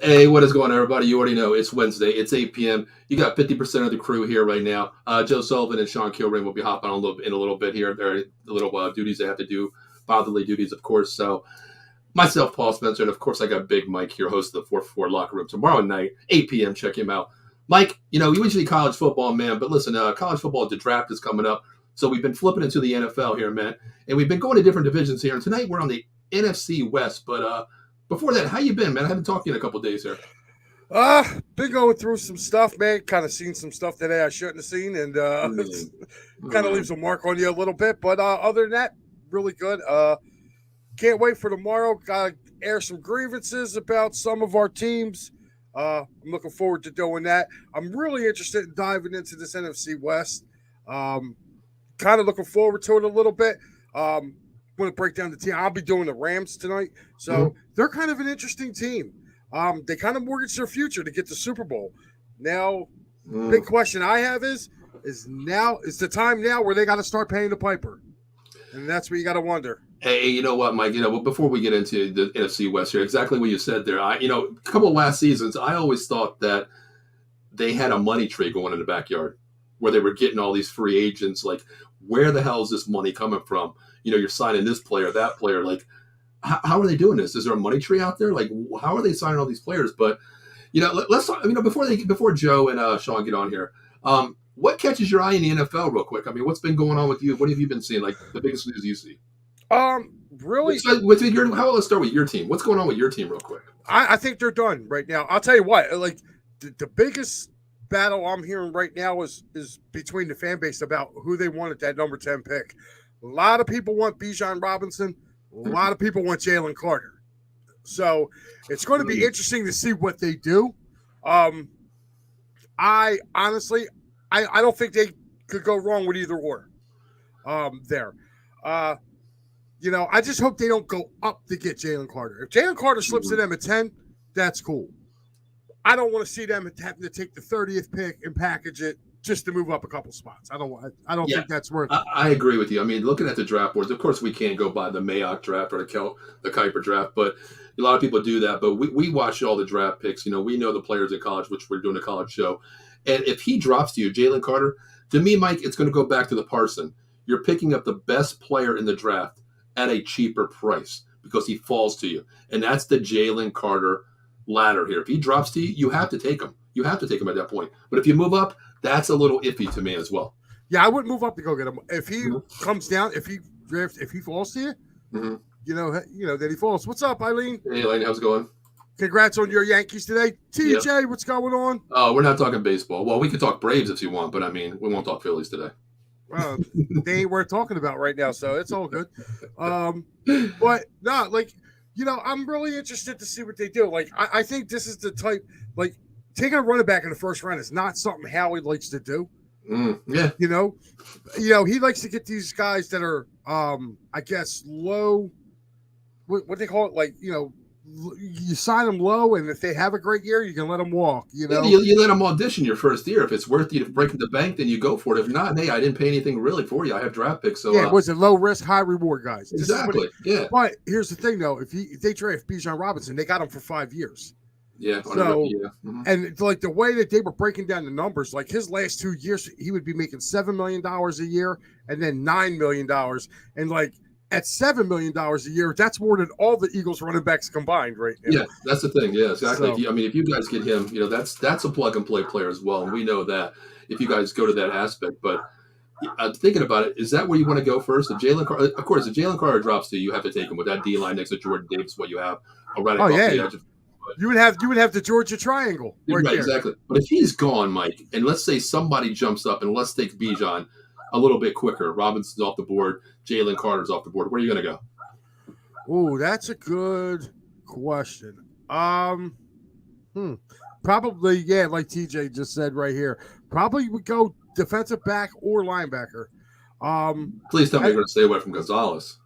Hey, what is going on, everybody? You already know it's Wednesday. It's 8 p.m. You got 50% of the crew here right now. Joe Sullivan and Sean Kilrain will be hopping on in a little bit here. There are the little duties they have to do, fatherly duties, of course. So myself, Paul Spencer, and of course I got Big Mike here, host of the 4-4 Locker Room tomorrow night, 8 p.m. Check him out. Mike, you usually college football, man, but listen, college football, the draft is coming up. So we've been flipping into the NFL here, man, and we've been going to different divisions here. And tonight we're on the NFC West, but before that, how you been, man? I haven't talked to you in a couple of days here. Been going through some stuff, man. Kind of seen some stuff today I shouldn't have seen, and kind of leaves a mark on you a little bit. But other than that, really good. Can't wait for tomorrow. Got to air some grievances about some of our teams. I'm looking forward to doing that. I'm really interested in diving into this NFC West. Kind of looking forward to it a little bit. Want to break down the team. I'll be doing the Rams tonight, so they're kind of an interesting team. They kind of mortgaged their future to get the Super Bowl. Now, big question I have is the time now where they got to start paying the piper? And that's what you got to wonder. Hey, you know what, Mike? Before we get into the NFC West here, exactly what you said there. A couple of last seasons, I always thought that they had a money tree going in the backyard where they were getting all these free agents. Like, where the hell is this money coming from? You're signing this player, that player. Like, how are they doing this? Is there a money tree out there? Like, how are they signing all these players? But, let's talk, before Joe and Sean get on here, what catches your eye in the NFL real quick? I mean, what's been going on with you? What have you been seeing? Like, the biggest news you see? Really? Let's start with your team. What's going on with your team real quick? I think they're done right now. I'll tell you what, like, the biggest battle I'm hearing right now is between the fan base about who they want at that number 10 pick. A lot of people want Bijan Robinson. A lot of people want Jalen Carter. So it's going to be interesting to see what they do. I honestly don't think they could go wrong with either or there. I just hope they don't go up to get Jalen Carter. If Jalen Carter slips to them at 10, that's cool. I don't want to see them having to take the 30th pick and package it just to move up a couple spots. I don't think that's worth it. I agree with you. I mean, looking at the draft boards, of course, we can't go by the Mayock draft or the Kuiper draft, but a lot of people do that. But we watch all the draft picks. We know the players in college, which we're doing a college show. And if he drops to you, Jalen Carter, to me, Mike, it's going to go back to the Parson. You're picking up the best player in the draft at a cheaper price because he falls to you. And that's the Jalen Carter ladder here. If he drops to you, you have to take him. You have to take him at that point. But if you move up, that's a little iffy to me as well. Yeah, I wouldn't move up to go get him. If he comes down, if he falls to you, that he falls. What's up, Eileen? Hey, Eileen, how's it going? Congrats on your Yankees today. TJ, What's going on? Oh, we're not talking baseball. Well, we could talk Braves if you want, but I mean, we won't talk Phillies today. Well, they ain't worth talking about right now, so it's all good. But no, I'm really interested to see what they do. Like, I think this is the type, like, taking a running back in the first round is not something Howie likes to do. Yeah. He likes to get these guys that are, I guess, low. What they call it, like, you sign them low, and if they have a great year, you can let them walk. You let them audition your first year. If it's worth you to breaking the bank, then you go for it. If not, hey, I didn't pay anything really for you. I have draft picks. So yeah, was it low risk, high reward guys? Exactly. Yeah. But here's the thing, though: if they draft Bijan Robinson, they got him for 5 years. Yeah. So, and like the way that they were breaking down the numbers, like his last 2 years, he would be making $7 million a year, and then $9 million, and like at $7 million a year, that's more than all the Eagles running backs combined right now. Yeah, that's the thing. Yeah, exactly. So, if you guys get him, that's a plug and play player as well, and we know that if you guys go to that aspect. But thinking about it, is that where you want to go first? If Jalen Carter, of course, if Jalen Carter drops to you, have to take him with that D line next to Jordan Davis. What you have, right across the edge. You would have the Georgia Triangle right there. Exactly. But if he's gone, Mike, and let's say somebody jumps up and let's take Bijan a little bit quicker. Robinson's off the board. Jalen Carter's off the board. Where are you going to go? Oh, that's a good question. Probably, like TJ just said right here. Probably would go defensive back or linebacker. Please tell me you're going to stay away from Gonzalez.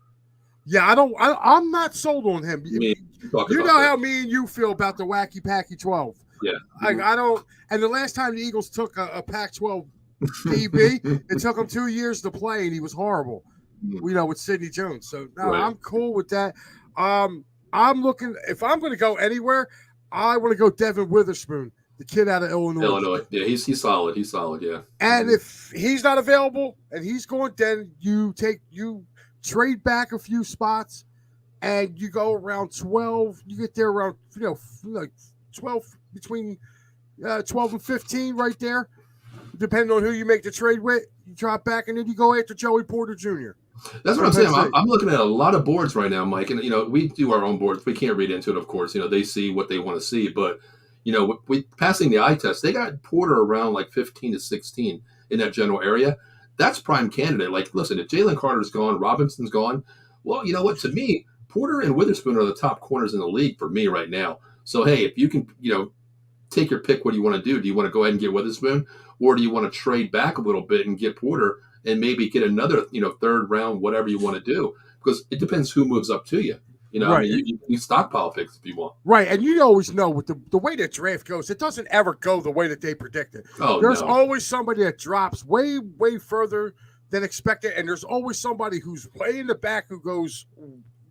Yeah, I'm not sold on him. You know how me and you feel about the wacky packy 12. Yeah. I don't. And the last time the Eagles took a Pac-12 DB, it took him 2 years to play, and he was horrible. With Sidney Jones. So no, right. I'm cool with that. I'm looking. If I'm going to go anywhere, I want to go Devin Witherspoon, the kid out of Illinois. Illinois, yeah, he's solid. He's solid, yeah. And if he's not available and he's going, then you trade back a few spots, and you go around 12. You get there around like 12 between 12 and 15 right there, depending on who you make the trade with. You drop back, and then you go after Joey Porter Jr. That's what I'm saying. I'm looking at a lot of boards right now, Mike, and we do our own boards. We can't read into it, of course. They see what they want to see, but we passing the eye test, they got Porter around like 15 to 16 in that general area. That's prime candidate. Like, listen, if Jalen Carter's gone, Robinson's gone. Well, you know what? To me, Porter and Witherspoon are the top corners in the league for me right now. So hey, if you can, take your pick. What do you want to do? Do you want to go ahead and get Witherspoon, or do you want to trade back a little bit and get Porter and maybe get another, third round, whatever you want to do? Because it depends who moves up to you. Right. I mean, you stockpile picks if you want. Right, and you always know with the way that draft goes, it doesn't ever go the way that they predicted. Oh, there's no. always somebody that drops way, way further than expected, and there's always somebody who's way in the back who goes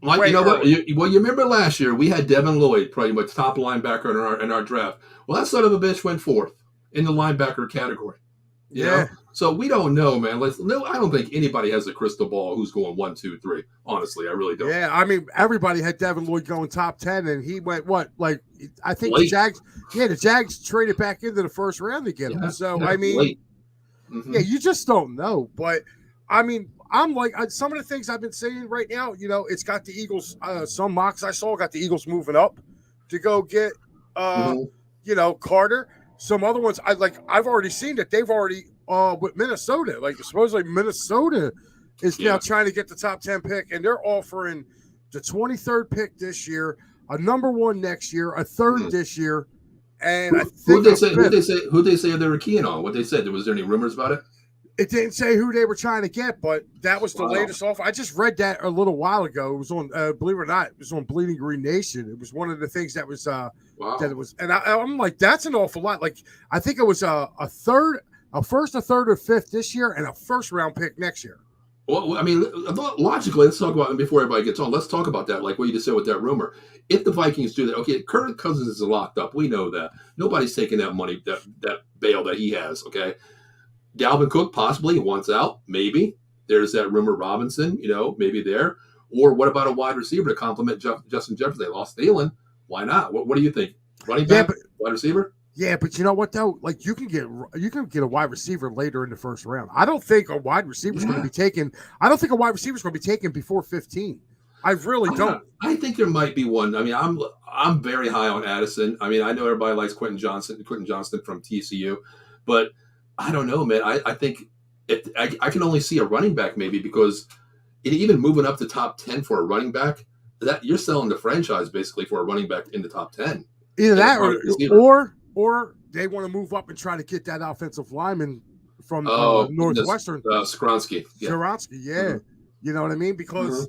Like, way what? early. You remember last year we had Devin Lloyd, pretty much top linebacker in our draft. Well, that son of a bitch went fourth in the linebacker category. You know? So we don't know, man. I don't think anybody has a crystal ball who's going 1, 2, 3. Honestly, I really don't. Yeah, I mean, everybody had Devin Lloyd going top 10, and he went I think late. the Jags traded back into the first round to get him. So I mean, yeah, you just don't know. But I mean, I'm like some of the things I've been saying right now. It's got the Eagles. Some mocks I saw got the Eagles moving up to go get Carter. Some other ones I've already seen that they've already with Minnesota. Like supposedly Minnesota is now trying to get the top 10 pick, and they're offering the 23rd pick this year, a number 1 next year, a 3rd this year, and I think who they say they were keying on? What they said? Was there any rumors about it? It didn't say who they were trying to get, but that was the latest offer. I just read that a little while ago. It was on, believe it or not, it was on Bleeding Green Nation. It was one of the things that was that it was, and I'm like, that's an awful lot. Like, I think it was a first, a third, or fifth this year, and a first round pick next year. Well, I mean, logically, let's talk about, before everybody gets on, let's talk about that, like what you just said with that rumor. If the Vikings do that, okay, Kirk Cousins is locked up. We know that. Nobody's taking that money, that bail that he has, okay? Dalvin Cook possibly wants out. Maybe. There's that rumor Robinson, maybe there. Or what about a wide receiver to complement Justin Jefferson? They lost Thielen. Why not? What do you think? Running back, wide receiver? Yeah, but you know what though? Like you can get a wide receiver later in the first round. I don't think a wide receiver is going to be taken. I don't think a wide receiver is going to be taken before 15. I really don't. I think there might be one. I mean, I'm very high on Addison. I mean, I know everybody likes Quentin Johnston from TCU, but I don't know, man. I think I can only see a running back maybe, because even moving up to top 10 for a running back, that you're selling the franchise basically for a running back in the top 10. Either that or they want to move up and try to get that offensive lineman from Northwestern. Skronsky. Yeah. Skronsky, yeah. Mm-hmm. You know what I mean? Because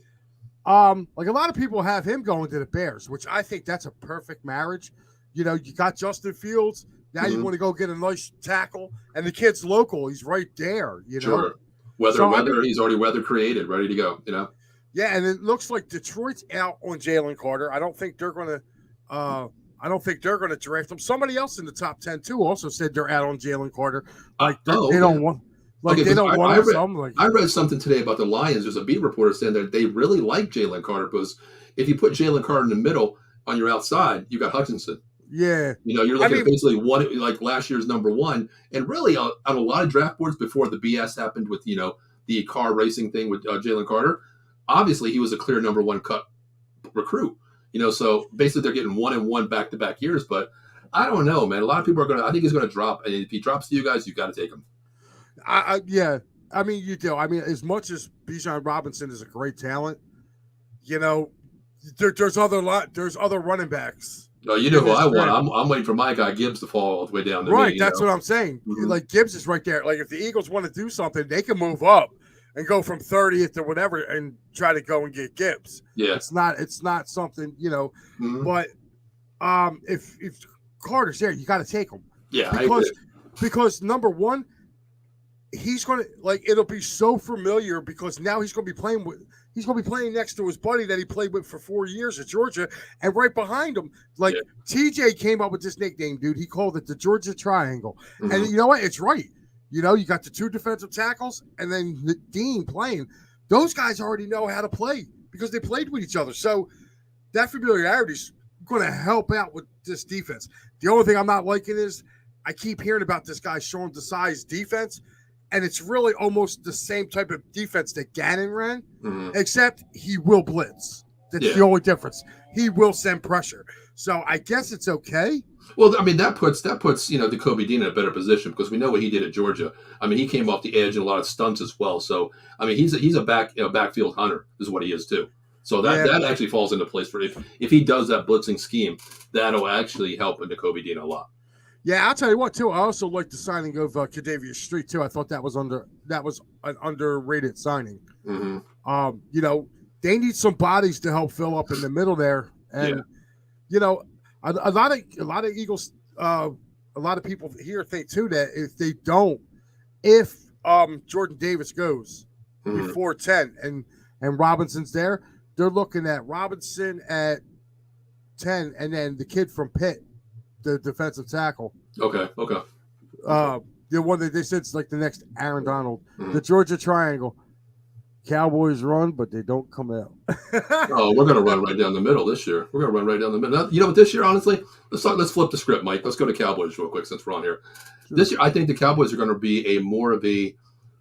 like a lot of people have him going to the Bears, which I think that's a perfect marriage. You got Justin Fields. Now you want to go get a nice tackle, and the kid's local. He's right there, Sure. Weather, he's already weather created, ready to go, Yeah, and it looks like Detroit's out on Jalen Carter. I don't think they're going to draft him. Somebody else in the top 10 too also said they're out on Jalen Carter. Like they don't want. I read something today about the Lions. There's a beat reporter saying that they really like Jalen Carter, because if you put Jalen Carter in the middle on your outside, you got Hutchinson. Yeah. You're looking at basically one, like last year's number 1. And really on a lot of draft boards before the BS happened with, the car racing thing with Jalen Carter, obviously he was a clear number 1 cut recruit. So basically they're getting 1 and 1 back-to-back years. But I don't know, man. A lot of people I think he's going to drop. And if he drops to you guys, you've got to take him. Yeah. I mean, you do. I mean, as much as Bijan Robinson is a great talent, there's other running backs. No, you know who I want. I'm waiting for my guy Gibbs to fall all the way down to me. That's what I'm saying. Mm-hmm. Like Gibbs is right there. Like if the Eagles want to do something, they can move up and go from 30th to whatever and try to go and get Gibbs. Yeah, it's not something Mm-hmm. But if Carter's there, you got to take him. Yeah, because number 1, he's going to it'll be so familiar, because now he's going to be playing with he's going to be playing next to his buddy that he played with for 4 years at Georgia, and right behind him, like TJ came up with this nickname, dude. He called it the Georgia Triangle, and you know what? It's right. You know, you got the 2 defensive tackles, and then Dean playing. Those guys already know how to play because they played with each other. So that familiarity is going to help out with this defense. The only thing I'm not liking is I keep hearing about this guy Sean Desai's defense, and it's really almost the same type of defense that Gannon ran, except he will blitz. That's the only difference. He will send pressure. So I guess it's okay. Well, I mean, that puts Jacoby Dean in a better position because we know what he did at Georgia. I mean, he came off the edge in a lot of stunts as well. So I mean, he's a backfield hunter is what he is too. So that actually falls into place for if he does that blitzing scheme, that'll actually help Jacoby Dean a lot. Yeah, I'll tell you what too. I also like the signing of Kadavius Street too. I thought that was an underrated signing. You know, they need some bodies to help fill up in the middle there, and you know, a lot of Eagles, a lot of people here think too that if Jordan Davis goes before 10 and Robinson's there, they're looking at Robinson at 10, and then the kid from Pitt, the defensive tackle. Okay. The one that they said is like the next Aaron Donald. The Georgia Triangle. Cowboys run, but they don't come out. Oh, we're going to run right down the middle this year. We're going to run right down the middle. You know what, this year, honestly, let's flip the script, Mike. Let's go to Cowboys real quick since we're on here. Sure. This year, I think the Cowboys are going to be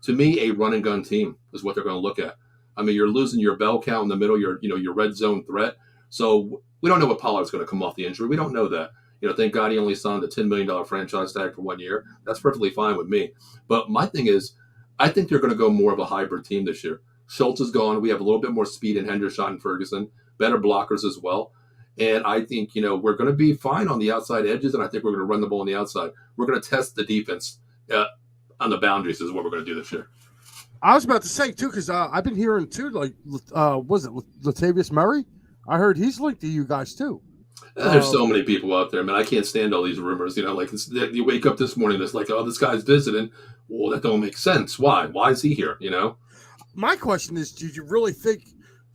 to me, a run and gun team is what they're going to look at. I mean, you're losing your bell cow in the middle, your red zone threat. So we don't know what Pollard's going to come off the injury. We don't know that. You know, thank God he only signed a $10 million franchise tag for 1 year. That's perfectly fine with me. But my thing is, I think they're going to go more of a hybrid team this year. Schultz is gone. We have a little bit more speed in Hendershot and Ferguson, better blockers as well. And I think, we're going to be fine on the outside edges, and I think we're going to run the ball on the outside. We're going to test the defense on the boundaries is what we're going to do this year. I was about to say, too, because I've been hearing, too, like, was it Latavius Murray? I heard he's linked to you guys, too. There's so many people out there, man. I can't stand all these rumors. Like you wake up this morning, it's like, oh, this guy's visiting. Well, that don't make sense. Why? Why is he here? My question is, do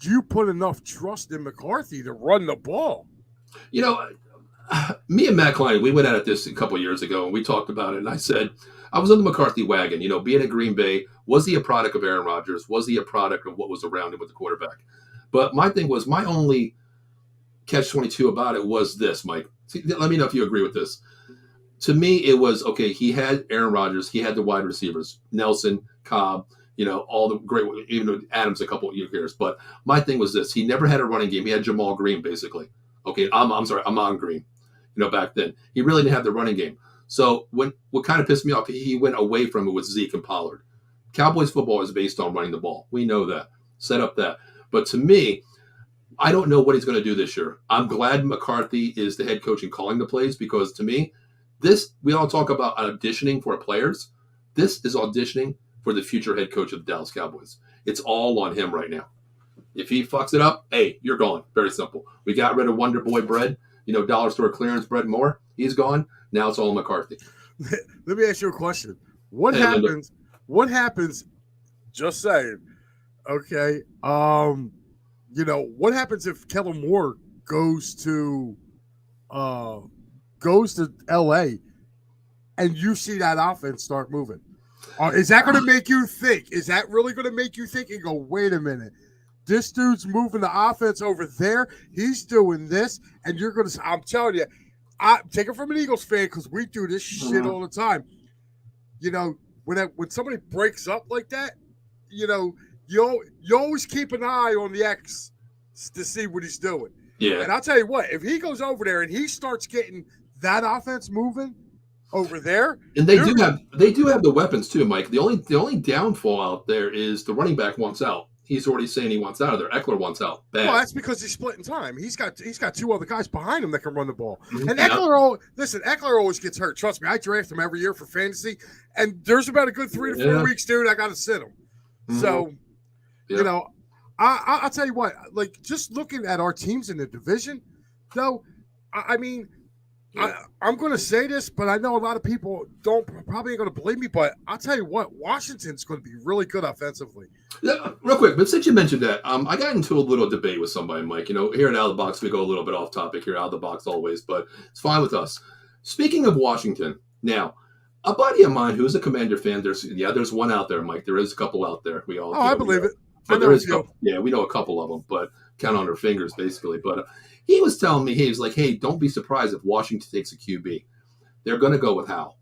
you put enough trust in McCarthy to run the ball? Me and Matt Klein, we went at this a couple of years ago, and we talked about it. And I said, I was on the McCarthy wagon. Being at Green Bay, was he a product of Aaron Rodgers? Was he a product of what was around him with the quarterback? But my thing was, my only catch-22 about it was this, Mike. Let me know if you agree with this. To me, it was, okay, he had Aaron Rodgers. He had the wide receivers, Nelson, Cobb, all the great, even Adams a couple of years. But my thing was this. He never had a running game. He had Jamal Green, basically. Okay, I'm sorry, Amon Green, back then. He really didn't have the running game. So what kind of pissed me off, he went away from it with Zeke and Pollard. Cowboys football is based on running the ball. We know that. Set up that. But to me, I don't know what he's going to do this year. I'm glad McCarthy is the head coach and calling the plays because to me, we all talk about auditioning for players. This is auditioning for the future head coach of the Dallas Cowboys. It's all on him right now. If he fucks it up, hey, you're gone. Very simple. We got rid of Wonder Boy bread, dollar store clearance bread more. He's gone. Now it's all McCarthy. Let me ask you a question. What happens? What happens? Just saying. Okay. What happens if Kellen Moore goes to LA and you see that offense start moving? Is that going to make you think? Is that really going to make you think and go, wait a minute, this dude's moving the offense over there. He's doing this, and you're going to. I'm telling you, I take it from an Eagles fan because we do this shit all the time. When somebody breaks up like that, you always keep an eye on the X to see what he's doing. Yeah. And I'll tell you what, if he goes over there and he starts getting that offense moving over there, and they do have the weapons too, Mike. The only downfall out there is the running back wants out. He's already saying he wants out of there. Eckler wants out. Bad. Well, that's because he's splitting time. He's got 2 other guys behind him that can run the ball. Mm-hmm. And Eckler always gets hurt. Trust me, I draft him every year for fantasy, and there's about a good 3 to 4 weeks, dude. I got to sit him. Mm-hmm. So, I'll tell you what. Like just looking at our teams in the division, though, I mean, Yeah. I'm going to say this, but I know a lot of people probably ain't going to believe me. But I'll tell you what, Washington's going to be really good offensively. Yeah, real quick, but since you mentioned that, I got into a little debate with somebody, Mike. Here at Out of the Box, we go a little bit off topic here, out of the box always, but it's fine with us. Speaking of Washington, now, a buddy of mine who's a Commander fan, there's one out there, Mike. There is a couple out there. We all. I believe it. But there is a couple. Yeah, we know a couple of them, but count on our fingers, basically. But he was telling me, he was like, hey, don't be surprised if Washington takes a QB. They're going to go with Hal.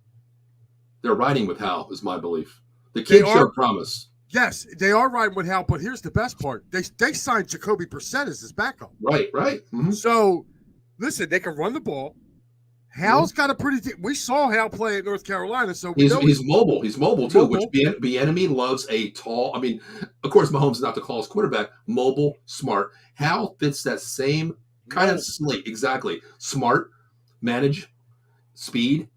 They're riding with Hal, is my belief. The kid showed promise. Yes, they are riding with Hal, but here's the best part. They signed Jacoby Brissett as his backup. Right. Mm-hmm. So, listen, they can run the ball. Hal's got a pretty. We saw Hal play at North Carolina, so he's mobile. He's mobile too, which Bieniemy loves. A tall. I mean, of course, Mahomes is not the tallest quarterback. Mobile, smart. Hal fits that same kind of slate. Exactly. Smart, manage, speed,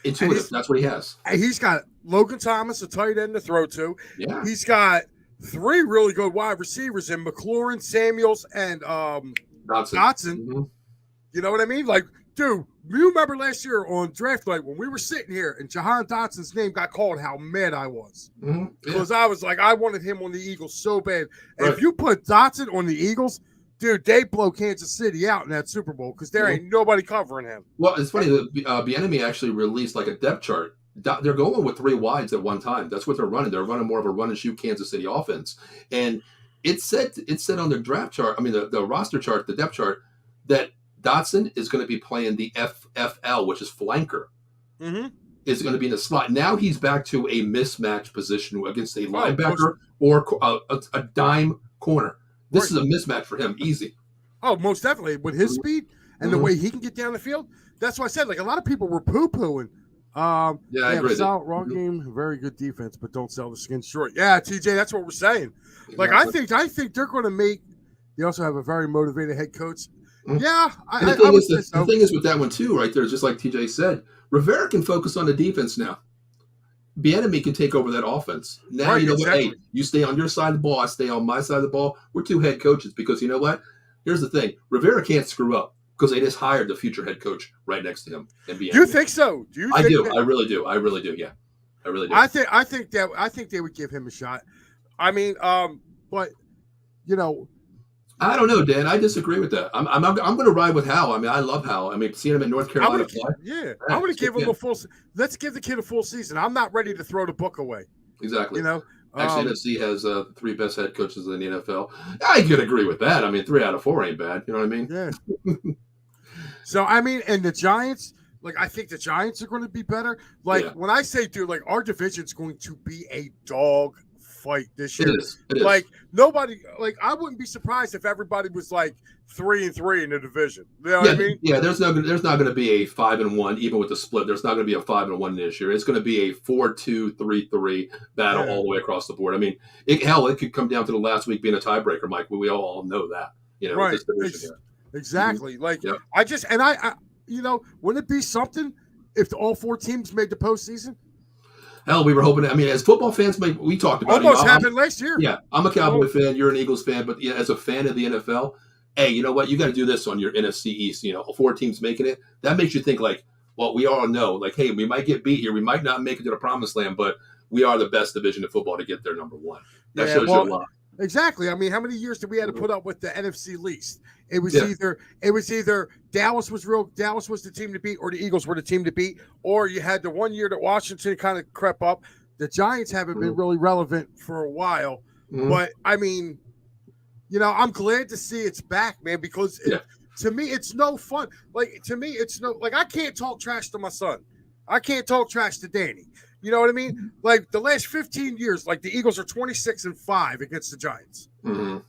intuitive. That's what he has. And he's got Logan Thomas, a tight end to throw to. Yeah. He's got 3 really good wide receivers in McLaurin, Samuels, and Dotson. Mm-hmm. You know what I mean? Like, dude, you remember last year on draft night when we were sitting here and Jahan Dotson's name got called, how mad I was. Mm-hmm. Yeah. Because I was like, I wanted him on the Eagles so bad. And if you put Dotson on the Eagles, dude, they blow Kansas City out in that Super Bowl because there ain't nobody covering him. Well, it's funny that Bieniemy actually released like a depth chart. They're going with 3 wides at one time. That's what they're running. They're running more of a run and shoot Kansas City offense. And it said on their draft chart, I mean the roster chart, the depth chart, that Dotson is going to be playing the FFL, which is flanker. Mm-hmm. Is going to be in the slot. Now he's back to a mismatch position against a linebacker or a dime corner. This is a mismatch for him, easy. Oh, most definitely. With his speed and the way he can get down the field, that's why I said, like, a lot of people were poo-pooing. I agree. Wrong game, very good defense, but don't sell the skin short. Yeah, TJ, that's what we're saying. Like, I think they're going to make. They also have a very motivated head coach. Mm-hmm. Yeah, the thing is with that one too, right there, just like TJ said, Rivera can focus on the defense now. Bieniemy can take over that offense. Now you know what? Hey, you stay on your side of the ball, I stay on my side of the ball. We're 2 head coaches because you know what? Here's the thing: Rivera can't screw up because they just hired the future head coach right next to him. And Bieniemy. Do you think so? I do. I really do. Yeah, I really do. I think they would give him a shot. I mean, but you know. I don't know, Dan. I disagree with that. I'm going to ride with Hal. I mean, I love Hal. I mean, seeing him in North Carolina play. Yeah, I'm going to give him a full. Let's give the kid a full season. I'm not ready to throw the book away. Exactly. You know, actually, NFC has 3 best head coaches in the NFL. I could agree with that. I mean, 3 out of 4 ain't bad. You know what I mean? Yeah. So I mean, and the Giants. Like, I think the Giants are going to be better. Like when I say, dude, like our division's going to be a dog fight this year. It is. Like nobody, like I wouldn't be surprised if everybody was like 3-3 in the division. You know what I mean? Yeah, there's not going to be a 5-1 even with the split. There's not going to be a 5-1 this year. It's going to be a 4-2, 3-3 battle all the way across the board. I mean, it could come down to the last week being a tiebreaker, Mike. We all know that. You know, right? This division here. Exactly. Like I you know, wouldn't it be something if all 4 teams made the postseason? Hell, we were hoping. I mean, as football fans, we talked about almost happened last year. Yeah, I'm a Cowboy fan. You're an Eagles fan, but as a fan of the NFL, hey, you know what? You got to do this on your NFC East. You know, 4 teams making it. That makes you think like, well, we all know, like, hey, we might get beat here. We might not make it to the promised land, but we are the best division of football to get there, number 1. That shows you a lot. Exactly. I mean, how many years did we have to put up with the NFC least? It was either Dallas was the team to beat, or the Eagles were the team to beat, or you had the 1 year that Washington kind of crept up. The Giants haven't been really relevant for a while, but I mean, you know, I'm glad to see it's back, man, because to me, it's no fun. Like I can't talk trash to my son. I can't talk trash to Danny. You know what I mean? Like the last 15 years, like the Eagles are 26-5 against the Giants. Mm-hmm.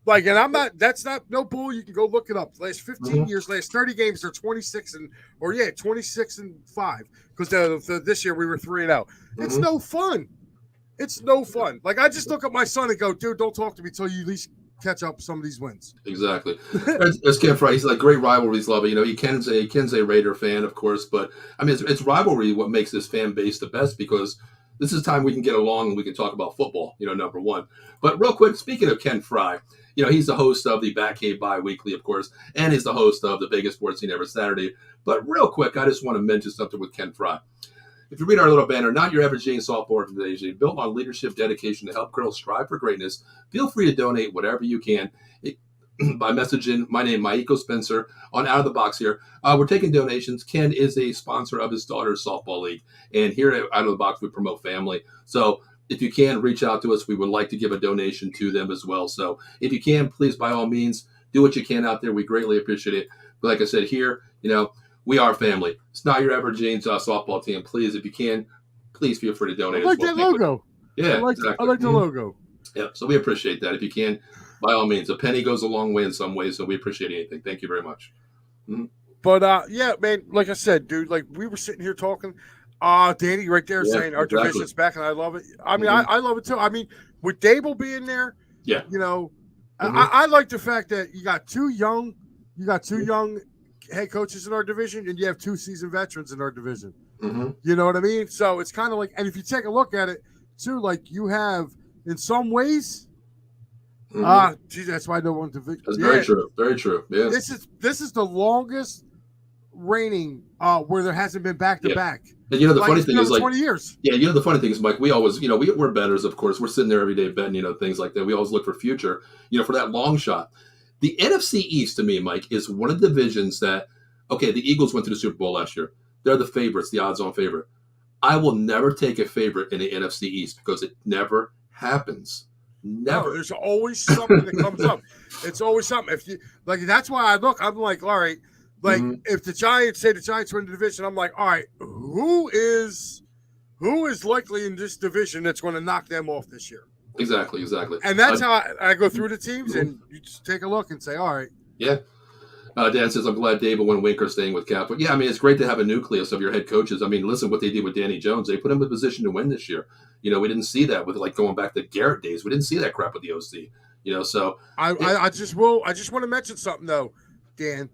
Like, and that's not no bull. You can go look it up. The last 15 years, last 30 games, they're 26-5. Because this year we were 3-0. It's no fun. It's no fun. Like I just look at my son and go, dude, don't talk to me till you at least catch up some of these wins. Exactly. There's Ken Fry. He's like great rivalries, love it. You know, Ken's a Raider fan, of course, but I mean, it's rivalry what makes this fan base the best because this is time we can get along and we can talk about football, number one. But real quick, speaking of Ken Fry, he's the host of the Batcave Bi-Weekly, of course, and he's the host of the Vegas Sports Scene every Saturday. But real quick, I just want to mention something with Ken Fry. If you read our little banner, Not Your Average Jane Softball Organization, built on leadership, dedication to help girls strive for greatness, feel free to donate whatever you can by messaging my name, Maiko Spencer, on Out of the Box here. We're taking donations. Ken is a sponsor of his daughter's softball league. And here at Out of the Box, we promote family. So if you can, reach out to us. We would like to give a donation to them as well. So if you can, please, by all means, do what you can out there. We greatly appreciate it. But like I said, here, we are family. It's not your average James softball team. Please, if you can, please feel free to donate. I like that logo. Yeah, exactly. I like the logo. Yeah, so we appreciate that. If you can, by all means, a penny goes a long way in some ways, so we appreciate anything. Thank you very much. Mm-hmm. But, yeah, man, like I said, dude, like we were sitting here talking. Danny right there saying our division's back, and I love it. I mean, I love it too. I mean, with Dable being there, I like the fact that you got two young head coaches in our division, and you have 2 seasoned veterans in our division. Mm-hmm. You know what I mean? So it's kind of like, and if you take a look at it too, like you have in some ways, geez, that's why I don't want to. That's very true. Very true. Yeah. This is the longest reigning where there hasn't been back to back. And the funny thing is, 20 years. Yeah, the funny thing is, Mike, we always, we're bettors, of course. We're sitting there every day betting, things like that. We always look for future, for that long shot. The NFC East, to me, Mike, is one of the divisions that, okay, the Eagles went to the Super Bowl last year. They're the favorites, the odds-on favorite. I will never take a favorite in the NFC East because it never happens. Never. No, there's always something that comes up. It's always something. If you like, that's why I'm like, all right, like if the Giants win the division, I'm like, all right, who is likely in this division that's going to knock them off this year? Exactly. And that's how I go through the teams, and you just take a look and say, all right. Yeah. Dan says, I'm glad Dave and Wink are staying with Cap. But yeah, I mean, it's great to have a nucleus of your head coaches. I mean, listen what they did with Danny Jones. They put him in a position to win this year. We didn't see that with like going back to Garrett days. We didn't see that crap with the OC. So I just want to mention something though, Dan.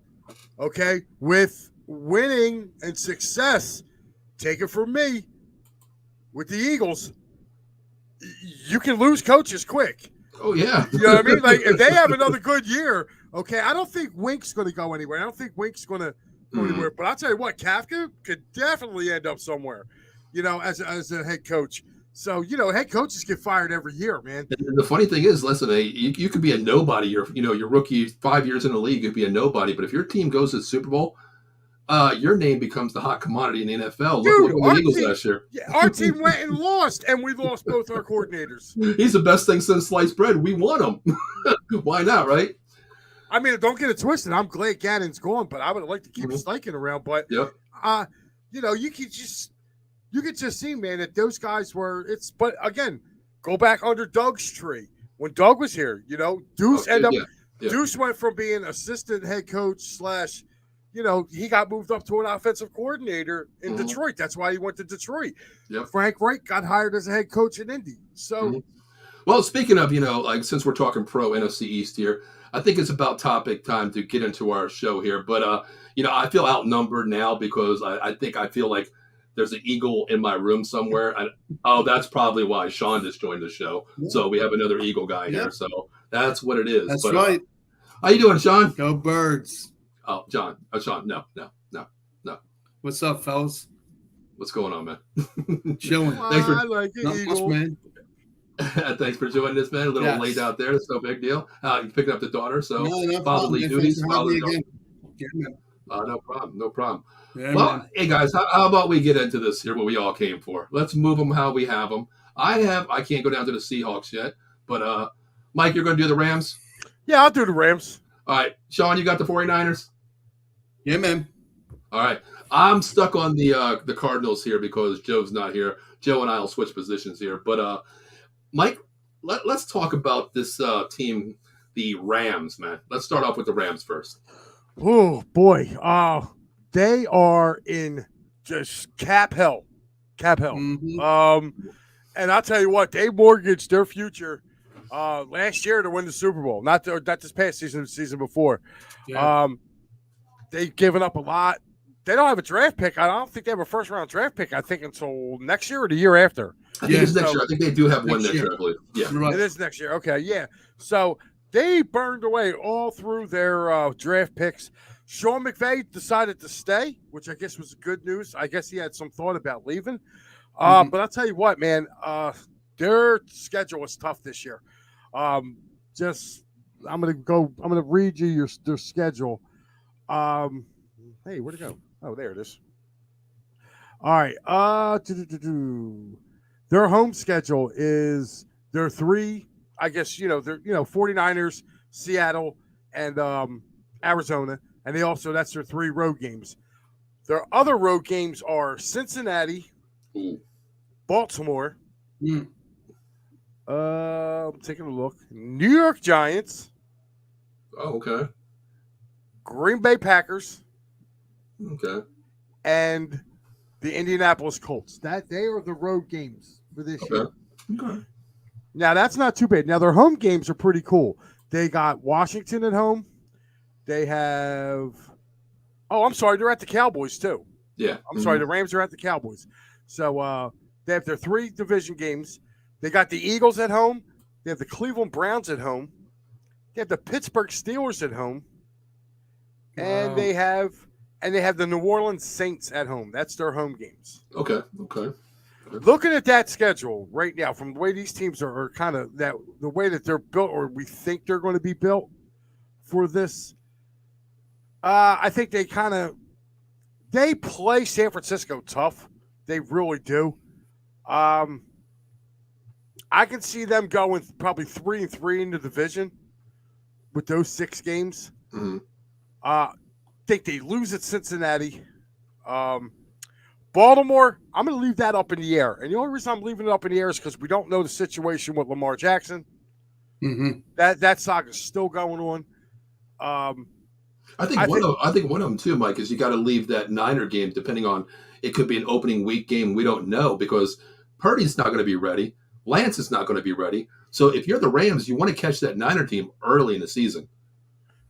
Okay, with winning and success, take it from me. With the Eagles, you can lose coaches quick. Oh yeah, you know what I mean? Like if they have another good year, okay. I don't think Wink's going to go anywhere. I don't think Wink's going to go anywhere. But I'll tell you what, Kafka could definitely end up somewhere. As a head coach. So head coaches get fired every year, man. And the funny thing is, listen, you could be a nobody. Your rookie 5 years in the league could be a nobody. But if your team goes to the Super Bowl, your name becomes the hot commodity in the NFL. Dude, look at the Eagles last year. Yeah, our team went and lost, and we lost both our coordinators. He's the best thing since sliced bread. We want him. Why not, right? I mean, don't get it twisted. I'm glad Gannon's gone, but I would like to keep Steichen around. But, you could just see, man, that those guys were – but, again, go back under Doug's tree. When Doug was here, Deuce Deuce went from being assistant head coach / he got moved up to an offensive coordinator in Detroit. That's why he went to Detroit. Yep. Frank Reich got hired as a head coach in Indy. So, well, speaking of, like since we're talking pro NFC East here, I think it's about topic time to get into our show here. But, I feel outnumbered now because I feel like there's an eagle in my room somewhere. That's probably why Sean just joined the show. Yeah. So we have another eagle guy here. So that's what it is. That's right. How you doing, Sean? Go Birds. Oh, John. Oh, Sean. No. What's up, fellas? What's going on, man? Chilling. Thanks for not much, man. Thanks for joining us, man. A little late out there. It's no big deal. You picking up the daughter, so no fatherly duties. No problem. Yeah, well, man. Hey guys, how about we get into this here? What we all came for. Let's move them how we have them. I can't go down to the Seahawks yet, but Mike, you're going to do the Rams. Yeah, I'll do the Rams. All right, Sean, you got the 49ers. Yeah, man. All right, I'm stuck on the Cardinals here because Joe's not here. Joe and I will switch positions here, but Mike, let's talk about this team, the Rams, man. Let's start off with the Rams first. Oh boy, they are in just cap hell. Mm-hmm. And I'll tell you what, they mortgaged their future last year to win the Super Bowl. Not this past season, the season before. Yeah. They've given up a lot. they don't have a draft pick. I don't think they have a first round draft pick. I think until next year or the year after. I think it's next year. I think they do have one next year, I believe. Yeah, Right. It is next year. Okay, yeah. So they burned away all through their draft picks. Sean McVay decided to stay, which I guess was good news. I guess he had some thought about leaving. But I'll tell you what, man, their schedule is tough this year. I'm gonna read you their schedule. Hey, where'd it go? Oh, there it is. All right. Their home schedule is their three, I guess, they're 49ers, Seattle, and Arizona. And that's their three road games. Their other road games are Cincinnati, Baltimore. I'm taking a look. New York Giants. Oh, okay. Green Bay Packers. Okay. And the Indianapolis Colts. They are the road games for this year. Okay. Now that's not too bad. Now their home games are pretty cool. They got Washington at home. They have I'm sorry, they're at the Cowboys too. Yeah. I'm sorry, the Rams are at the Cowboys. So they have their three division games. They got the Eagles at home. They have the Cleveland Browns at home. They have the Pittsburgh Steelers at home. And they have the New Orleans Saints at home. That's their home games. Okay. Looking at that schedule right now, from the way these teams are kind of the way that they're built, or we think they're going to be built for this, I think they play San Francisco tough. They really do. I can see them going probably 3-3 in the division with those 6 games. Think they lose at Cincinnati. Baltimore, I'm going to leave that up in the air. And the only reason I'm leaving it up in the air is because we don't know the situation with Lamar Jackson. That saga is still going on. I think one of them too, Mike, is you got to leave that Niner game, depending on, it could be an opening week game. We don't know, because Purdy's not going to be ready. Lance is not going to be ready. So if you're the Rams, you want to catch that Niner team early in the season.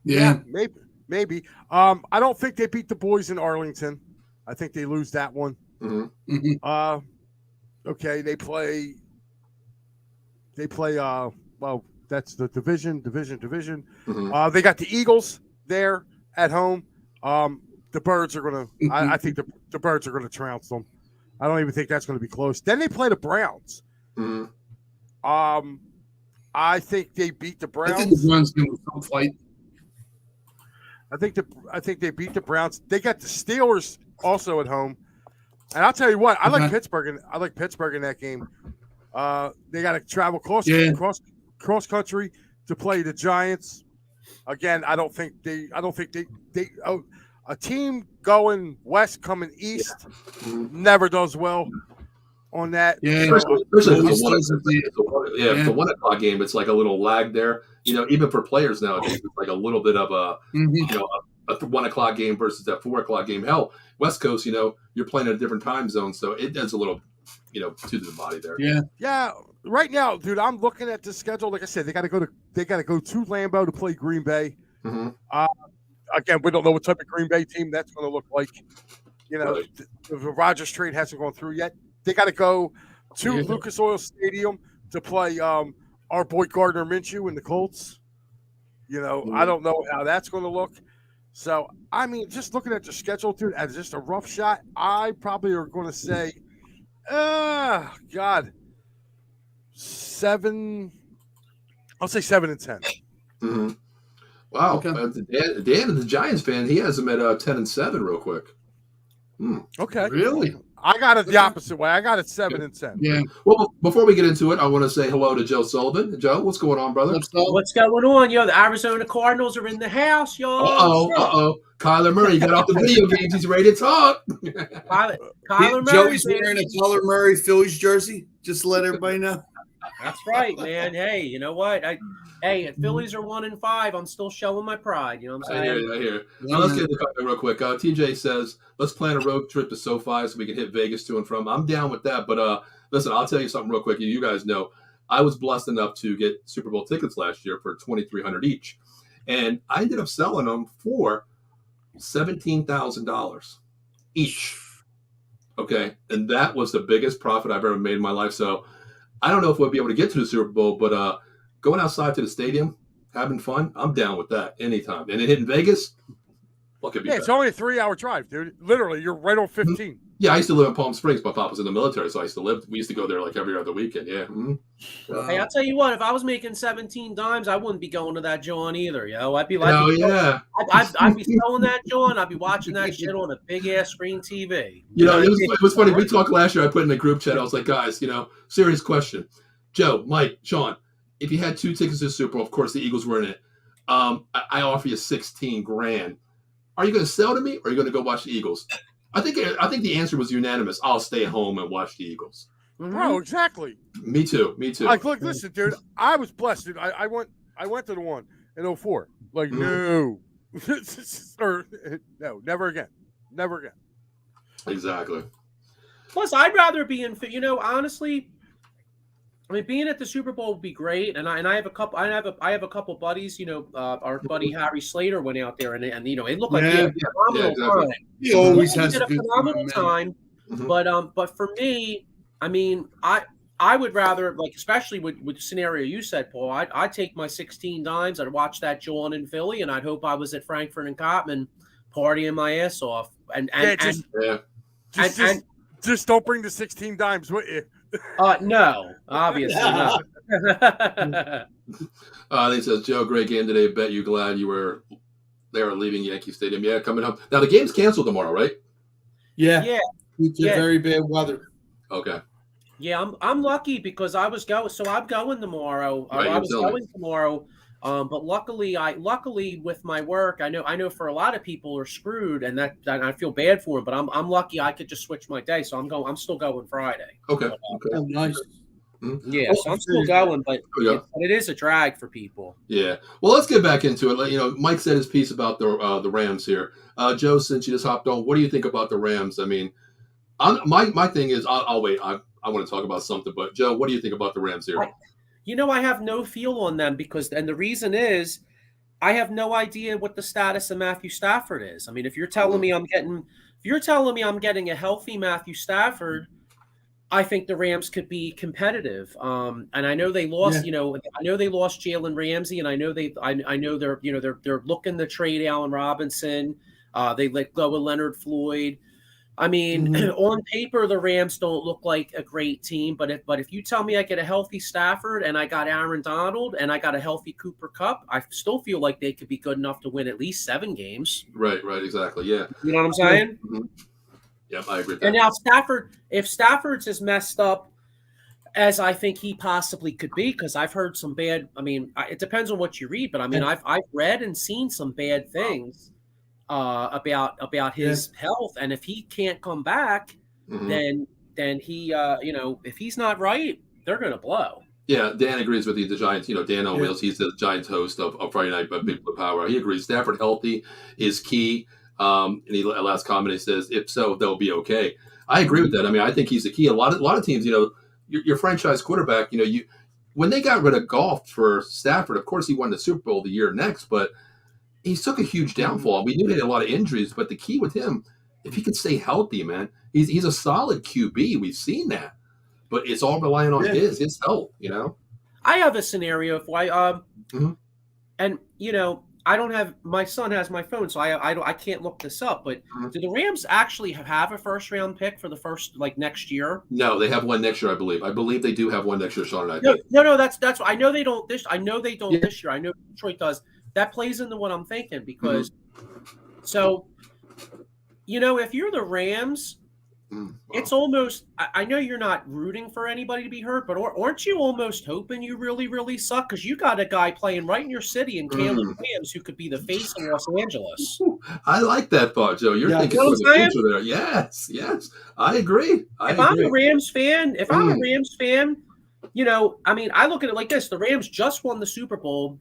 Yeah, maybe. I don't think they beat the boys in Arlington. I think they lose that one. Okay, they play. Well, that's the division. They got the Eagles there at home. The Birds are gonna. I think the Birds are gonna trounce them. I don't even think that's gonna be close. Then they play the Browns. I think they beat the Browns. I think the Browns give them some fight. I think they beat the Browns. They got the Steelers also at home, and I'll tell you what, I like Pittsburgh in that game. They got to travel cross country to play the Giants. Again, I don't think they a team going west coming east never does well on that. Especially the 1 o'clock game, it's like a little lag there. Even for players nowadays, it's like a little bit of a a 1 o'clock game versus that 4 o'clock game. Hell, West Coast, you're playing in a different time zone, so it does a little, to the body there. Yeah. Right now, dude, I'm looking at the schedule. Like I said, they got to go to Lambeau to play Green Bay. Again, we don't know what type of Green Bay team that's going to look like. Right. The Rodgers trade hasn't gone through yet. They got to go to Lucas Oil Stadium to play our boy Gardner Minshew and the Colts. I don't know how that's going to look. So, I mean, just looking at the schedule, dude, as just a rough shot, I probably are going to say, 7. I'll say 7-10. Wow. Okay. Dan is a Giants fan. He has them at 10-7 real quick. Okay. Really? I got it the opposite way. I got it 7-10. Yeah. Well, before we get into it, I want to say hello to Joe Sullivan. Joe, what's going on, brother? What's going on? The Arizona Cardinals are in the house, y'all. Kyler Murray got off the video games. He's ready to talk. Kyler Murray. Joey's wearing a Kyler Murray Phillies jersey. Just to let everybody know. That's right, man. Hey, you know what? Phillies are 1-5. I'm still showing my pride. You know what I'm saying? I hear. Now let's get the comment real quick. TJ says, let's plan a road trip to SoFi so we can hit Vegas to and from. I'm down with that. But listen, I'll tell you something real quick. You guys know, I was blessed enough to get Super Bowl tickets last year for $2,300 each. And I ended up selling them for $17,000. each. Okay, and that was the biggest profit I've ever made in my life. So I don't know if we'll be able to get to the Super Bowl, but going outside to the stadium, having fun, I'm down with that anytime. And it hit in Vegas. What could be It's better? only a 3-hour drive, dude. Literally, you're right on 15. Yeah, I used to live in Palm Springs. My pop was in the military, so we used to go there like every other weekend. Yeah. Hey, I'll tell you what, if I was making 17 dimes, I wouldn't be going to that John either, yo. I'd be yeah. I'd be selling that John. I'd be watching that shit on a big ass screen TV. It was funny. We talked last year. I put in a group chat. I was like, guys, serious question. Joe, Mike, Sean, if you had 2 tickets to the Super Bowl, of course the Eagles were in it. I offer you 16 grand. Are you going to sell to me, or are you going to go watch the Eagles? I think the answer was unanimous. I'll stay home and watch the Eagles. Bro, exactly. Me too. Like, look, listen, dude. I was blessed, dude. I went to the one in 2004. Like, no. Or, no, never again. Never again. Exactly. Plus, I'd rather be in. Honestly, I mean, being at the Super Bowl would be great, and I have a couple. I have a couple buddies. Our buddy Harry Slater went out there, and it looked like he had a phenomenal time. He always He has had a a good phenomenal time. But for me, I mean, I would rather, like, especially with the scenario you said, Paul. I'd take my 16 dimes. I'd watch that John in Philly, and I'd hope I was at Frankfurt and Cotman partying my ass off. Just don't bring the 16 dimes with you. No, obviously not. He says, Joe, great game today. Bet you glad you were there leaving Yankee Stadium. Yeah, coming up. Now, the game's canceled tomorrow, right? Yeah. It's very bad weather. Okay. Yeah, I'm lucky because I was going. So I'm going tomorrow. Right, I was going tomorrow. But luckily with my work, I know for a lot of people are screwed, and that I feel bad for them. But I'm lucky I could just switch my day, so I'm still going Friday. Okay. Oh, nice. Yeah, so I'm still going, but it is a drag for people. Yeah. Well, let's get back into it. Mike said his piece about the Rams here. Joe, since you just hopped on, what do you think about the Rams? I mean, my thing is, I'll wait. I want to talk about something, but Joe, what do you think about the Rams here? I have no feel on them and the reason is I have no idea what the status of Matthew Stafford is. I mean, if you're telling me I'm getting a healthy Matthew Stafford, I think the Rams could be competitive. And I know they lost, I know they lost Jalen Ramsey, and I know they're looking to trade Allen Robinson. They let go of Leonard Floyd. I mean, on paper, the Rams don't look like a great team, but if you tell me I get a healthy Stafford and I got Aaron Donald and I got a healthy Cooper Kupp, I still feel like they could be good enough to win at least 7 games. Right, exactly. Yeah. You know what I'm saying? Mm-hmm. Yep, I agree with that. And now if Stafford's as messed up as I think he possibly could be, because I've heard some bad, I mean, it depends on what you read, but I mean, I've read and seen some bad things. About his health, and if he can't come back, then he, if he's not right, they're going to blow. Yeah, Dan agrees with you. The Giants, Dan on Wheels, he's the Giants host of Friday Night Big Blue Power. He agrees Stafford healthy is key. And last comment, he says, if so, they'll be okay. I agree with that. I mean, I think he's the key. A lot of teams, your franchise quarterback, when they got rid of Goff for Stafford, of course he won the Super Bowl the year next, but he took a huge downfall. We knew he had a lot of injuries, but the key with him, if he could stay healthy, man, he's a solid QB. We've seen that, but it's all relying on his health. I have a scenario for and I don't have, my son has my phone, so I can't look this up. But do the Rams actually have a first round pick for the first next year? No, they have one next year, I believe. I believe they do have one next year, Sean. And I think. No, that's I know they don't this. I know they don't this year. I know Detroit does. That plays into what I'm thinking because, so, if you're the Rams, it's almost, I know you're not rooting for anybody to be hurt, but aren't you almost hoping you really, really suck? Because you got a guy playing right in your city in Caleb Williams who could be the face of Los Angeles. I like that thought, Joe. You're thinking for the future there. Yes, I agree. I'm a Rams fan, I mean, I look at it like this. The Rams just won the Super Bowl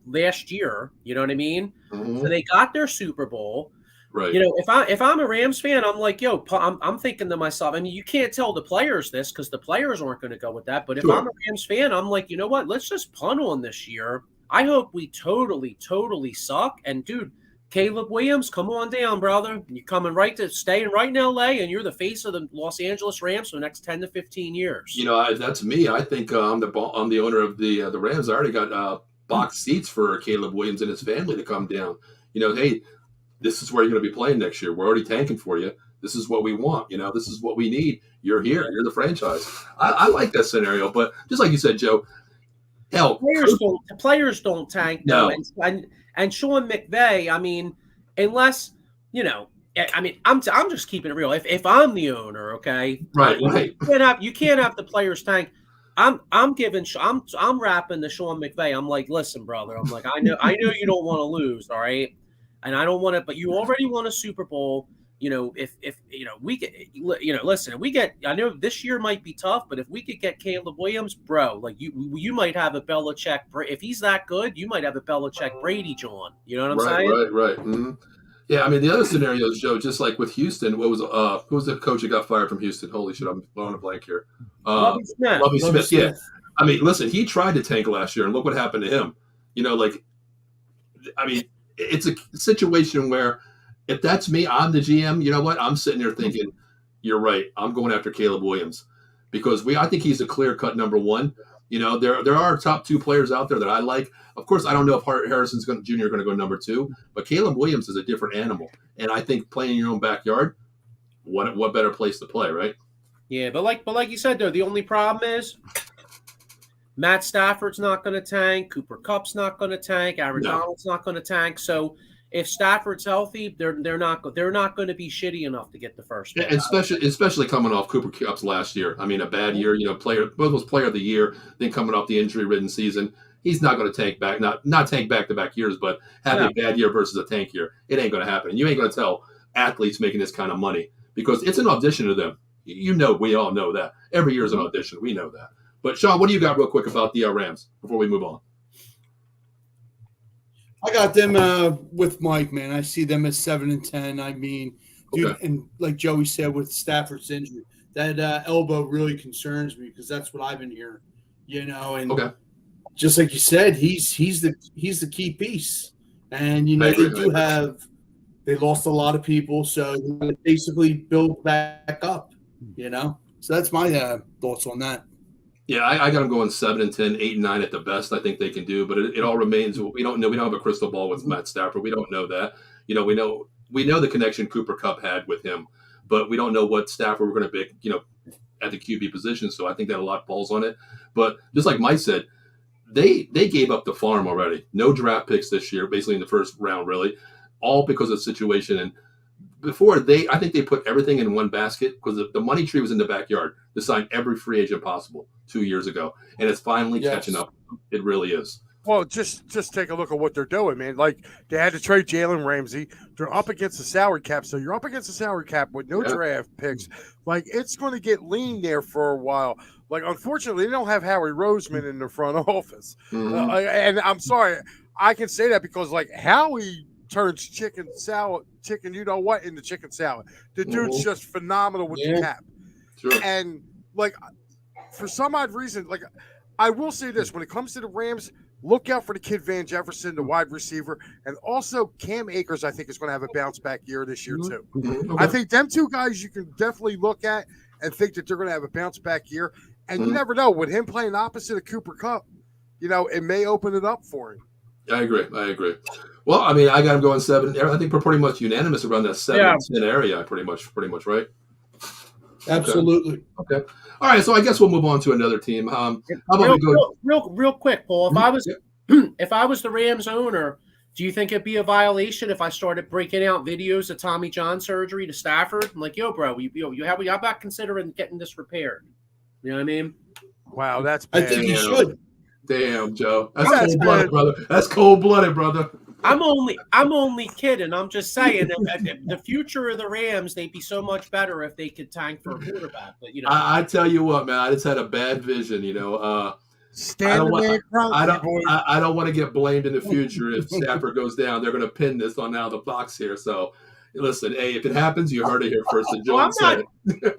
last year, you know what I mean? So they got their Super Bowl. Right. If I'm a Rams fan, I'm like, I'm thinking to myself, I mean, you can't tell the players this because the players aren't going to go with that. But if I'm a Rams fan, I'm like, you know what? Let's just punt on this year. I hope we totally, totally suck. And dude, Caleb Williams, come on down, brother. You're staying right in LA, and you're the face of the Los Angeles Rams for the next 10 to 15 years. You know, that's me. I think I'm the owner of the Rams. I already got box seats for Caleb Williams and his family to come down. You know, hey, this is where you're going to be playing next year. We're already tanking for you. This is what we want. You know, this is what we need. You're here. You're the franchise. I like that scenario. But just like you said, Joe, hell, players don't tank. No. And Sean McVay, I mean, unless, you know, I mean, I'm just keeping it real. If I'm the owner, okay, right. you can't have the players tank. I'm wrapping the Sean McVay. I'm like, listen, brother. I'm like, I know you don't want to lose, all right, and I don't want to, but you already won a Super Bowl. You know, if you know we get, you know, listen, if we get, I know this year might be tough, but if we could get Caleb Williams, bro, like you might have a Belichick. If he's that good, you might have a Belichick Brady John. You know what I'm saying? Right. Mm-hmm. Yeah, I mean the other scenarios, Joe, just like with Houston, who was the coach that got fired from Houston? Holy shit, I'm blowing a blank here. Lovie Smith. Yeah. I mean, listen, he tried to tank last year, and look what happened to him. You know, like, I mean, it's a situation where if that's me, I'm the GM. You know what? I'm sitting there thinking, you're right. I'm going after Caleb Williams because I think he's a clear-cut number one. You know, there are top two players out there that I like. Of course, I don't know if Harrison's Jr. going to go number two, but Caleb Williams is a different animal. And I think playing in your own backyard, what better place to play, right? Yeah, but like you said, though, the only problem is Matt Stafford's not going to tank. Cooper Kupp's not going to tank. Aaron Donald's not going to tank. So if Stafford's healthy, they're not going to be shitty enough to get the first. Yeah, especially coming off Cooper Kupp's last year. I mean, a bad year. You know, both was player of the year. Then coming off the injury-ridden season, he's not going to tank back. Not tank back-to-back years, but have a bad year versus a tank year. It ain't going to happen. And you ain't going to tell athletes making this kind of money because it's an audition to them. You know, we all know that. Every year is an audition. We know that. But, Sean, what do you got real quick about the Rams before we move on? I got them with Mike, man. I see them as 7-10. I mean, dude, and like Joey said with Stafford's injury, that elbow really concerns me because that's what I've been hearing, you know. And just like you said, he's the key piece. And you know they lost a lot of people, so they basically build back up, you know. So that's my thoughts on that. Yeah, I got them going 7-10, 8-9 at the best. I think they can do, but it all remains. We don't know. We don't have a crystal ball with Matt Stafford. We don't know that. You know, we know the connection Cooper Kupp had with him, but we don't know what Stafford we're going to pick. You know, at the QB position. So I think that a lot falls on it. But just like Mike said, they gave up the farm already. No draft picks this year, basically in the first round, really, all because of the situation. And before I think they put everything in one basket because the money tree was in the backyard to sign every free agent possible 2 years ago, and it's finally catching up. It really is. Well, just take a look at what they're doing, man. Like they had to trade Jalen Ramsey. They're up against the salary cap, so you're up against the salary cap with no draft picks. Like it's going to get lean there for a while. Like unfortunately, they don't have Howie Roseman in the front office, and I'm sorry, I can say that because like Howie turns chicken you know what into chicken salad. The dude's just phenomenal with the cap. Sure. And like for some odd reason, like I will say this, when it comes to the Rams, look out for the kid Van Jefferson, the wide receiver, and also Cam Akers I think is going to have a bounce back year this year too. I think them two guys you can definitely look at and think that they're going to have a bounce back year. And you never know, with him playing opposite of Cooper Kupp, you know, it may open it up for him. I agree. Well, I mean, I got him going 7. I think we're pretty much unanimous around that 7-10 area. Pretty much, right? Absolutely. Okay. All right. So I guess we'll move on to another team. How about we go real quick, Paul? If I was the Rams owner, do you think it'd be a violation if I started breaking out videos of Tommy John surgery to Stafford? I'm like, yo, bro, how about considering getting this repaired? You know what I mean? Wow, that's bad. I think you should. Damn, Joe. That's cold-blooded, brother. That's cold-blooded, brother. I'm only kidding. I'm just saying the future of the Rams, they'd be so much better if they could tank for a quarterback. But you know, I tell you what, man, I just had a bad vision. You know, I don't want to get blamed in the future if Stafford goes down. They're going to pin this on now the box here. So listen, hey, if it happens, you heard it here first. And Joe said it.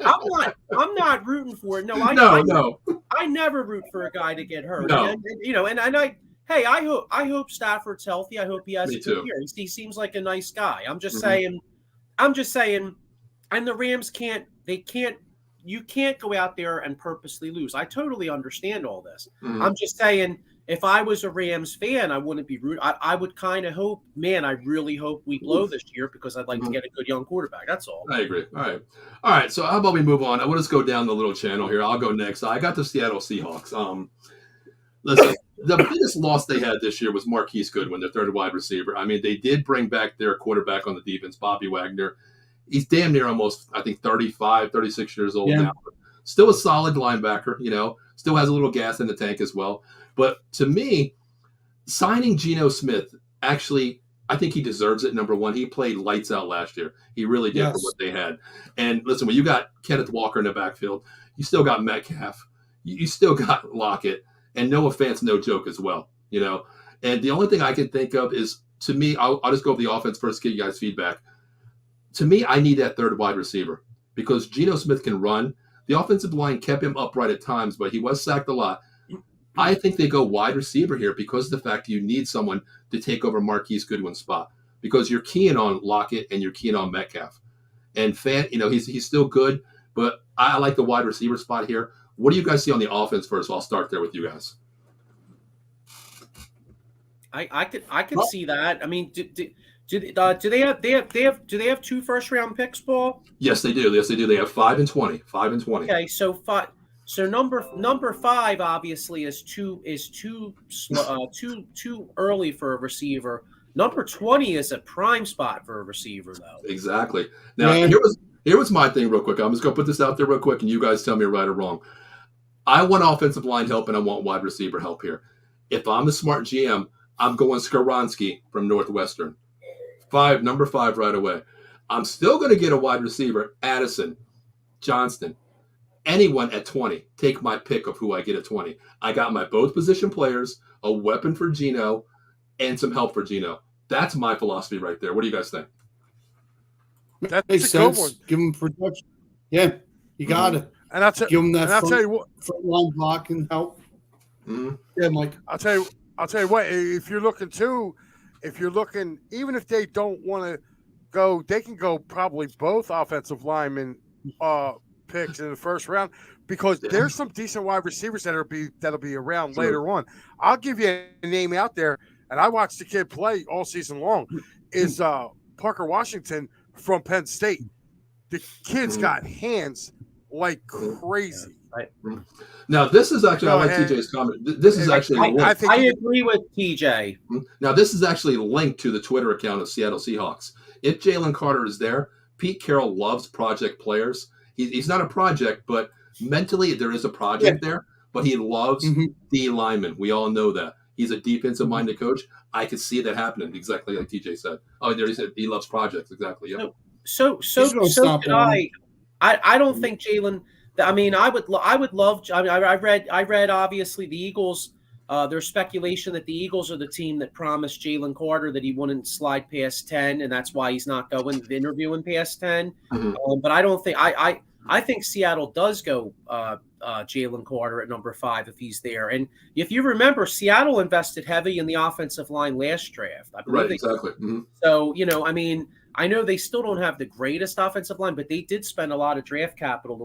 I'm not rooting for it. No, I never root for a guy to get hurt. No. And, you know, and I hey, I hope Stafford's healthy. I hope he has Me a good too. year. He seems like a nice guy. I'm just Mhm. saying, and the Rams you can't go out there and purposely lose. I totally understand all this. Mhm. I'm just saying, if I was a Rams fan, I wouldn't be rude. I would kind of hope, man, I really hope we blow this year because I'd like to Mhm. get a good young quarterback. That's all. I agree. All right. So how about we move on? I want to go down the little channel here. I'll go next. I got the Seattle Seahawks. Listen, the biggest loss they had this year was Marquise Goodwin, their third wide receiver. I mean, they did bring back their quarterback on the defense, Bobby Wagner. He's damn near almost, I think, 35, 36 years old now. Still a solid linebacker, still has a little gas in the tank as well. But to me, signing Geno Smith, actually, I think he deserves it, number one. He played lights out last year. He really did for what they had. And listen, when you got Kenneth Walker in the backfield, you still got Metcalf. You still got Lockett. And Noah Fant's no joke as well, And the only thing I can think of is, to me, I'll just go over the offense first, get you guys feedback. To me, I need that third wide receiver because Geno Smith can run. The offensive line kept him upright at times, but he was sacked a lot. I think they go wide receiver here because of the fact you need someone to take over Marquise Goodwin's spot because you're keying on Lockett and you're keying on Metcalf. And Fant, he's still good, but I like the wide receiver spot here. What do you guys see on the offense first? I'll start there with you guys. I could see that. I mean, do they have 2 first-round picks, Paul? Yes, they do. They have 5 and 20. 5 and 20. Okay, so number 5 obviously is too early for a receiver. Number 20 is a prime spot for a receiver, though. Exactly. Now, here was my thing real quick. I'm just going to put this out there real quick, and you guys tell me right or wrong. I want offensive line help, and I want wide receiver help here. If I'm a smart GM, I'm going Skoronski from Northwestern. Number 5 right away. I'm still going to get a wide receiver, Addison, Johnston, anyone at 20. Take my pick of who I get at 20. I got my both position players, a weapon for Geno, and some help for Geno. That's my philosophy right there. What do you guys think? That makes sense. Give him production. Yeah, you got it. And I'll tell you what, front line block and help. Mm-hmm. Yeah, Mike. I'll tell you what. If you're looking, even if they don't want to go, they can go probably both offensive linemen picks in the first round because there's some decent wide receivers that'll be around later on. I'll give you a name out there, and I watched the kid play all season long. Is Parker Washington from Penn State? The kid's got hands like crazy. Right. Now, this is actually, I like TJ's comment. This is actually, I agree with TJ. Now, this is actually linked to the Twitter account of Seattle Seahawks. If Jalen Carter is there, Pete Carroll loves project players. He's not a project, but mentally there is a project there. But he loves D linemen. We all know that. He's a defensive-minded coach. I could see that happening, exactly like TJ said. Oh, there he said he loves projects. Exactly. Yep. So did I. I don't think Jalen. I mean, I would love. I mean, I read obviously the Eagles. There's speculation that the Eagles are the team that promised Jalen Carter that he wouldn't slide past 10, and that's why he's not going interviewing past 10. But I don't think I think Seattle does go Jalen Carter at number 5 if he's there. And if you remember, Seattle invested heavy in the offensive line last draft. I believe exactly. So I mean, I know they still don't have the greatest offensive line, but they did spend a lot of draft capital the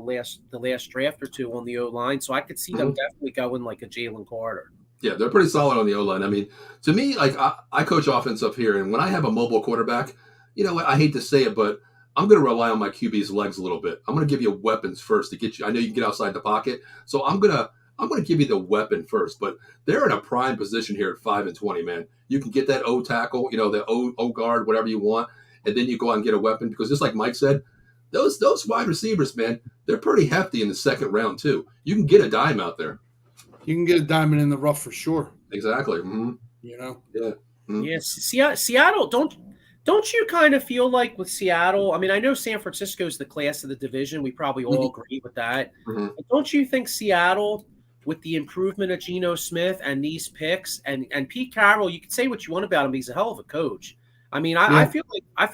last draft or two on the O-line. So I could see them definitely going like a Jalen Carter. Yeah, they're pretty solid on the O-line. I mean, to me, like I coach offense up here, and when I have a mobile quarterback, I hate to say it, but I'm going to rely on my QB's legs a little bit. I'm going to give you weapons first to get you. I know you can get outside the pocket, so I'm going to give you the weapon first. But they're in a prime position here at 5 and 20, man. You can get that O tackle, the O guard, whatever you want. And then you go out and get a weapon because just like Mike said, those wide receivers, man, they're pretty hefty in the second round too. You can get a dime out there. You can get a diamond in the rough for sure. Exactly. Yeah. Seattle. Don't you kind of feel like with Seattle? I mean, I know San Francisco's the class of the division. We probably all agree with that. But don't you think Seattle, with the improvement of Geno Smith and these picks and Pete Carroll, you can say what you want about him, he's a hell of a coach. I mean, I feel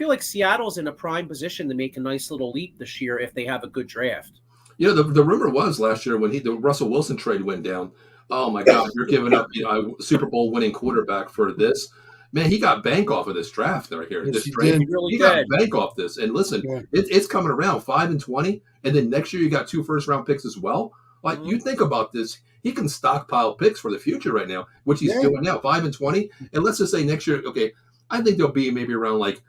like Seattle's in a prime position to make a nice little leap this year if they have a good draft. The rumor was last year when the Russell Wilson trade went down, Oh my God, you're giving up, a Super Bowl winning quarterback for this. Man, he got bank off of this draft right here. Yes, This he trade, did. He really he got did. bank off this. And listen, Yeah. it's coming around 5-20, and then next year you got 2 first-round picks as well. Like you think about this, he can stockpile picks for the future right now, which he's doing now, 5-20. And let's just say next year, okay, I think they'll be maybe around like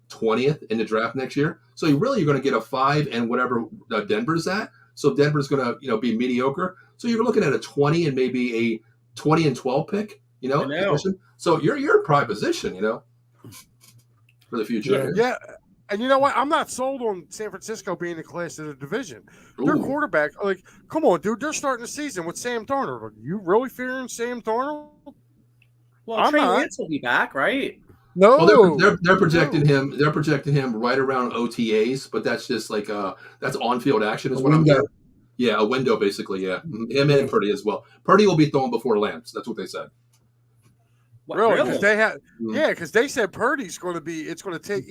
20th in the draft next year. So you're going to get a 5 and whatever Denver's at. So Denver's going to be mediocre. So you're looking at a 20 and maybe a 20-12 pick. Position. So you're in prime position, for the future. Yeah. And you know what? I'm not sold on San Francisco being the class of the division. Their quarterback, like, come on, dude. They're starting the season with Sam Darnold. Are you really fearing Sam Darnold? Well, Trey Lance will be back, right? No, well, they're projecting him. They're projecting him right around OTAs, but that's just like that's on-field action is what I'm hearing. Yeah, a window basically. Yeah, him and Purdy as well. Purdy will be thrown before Lance. That's what they said. Really? Because they had, because they said Purdy's going to be. It's going to take.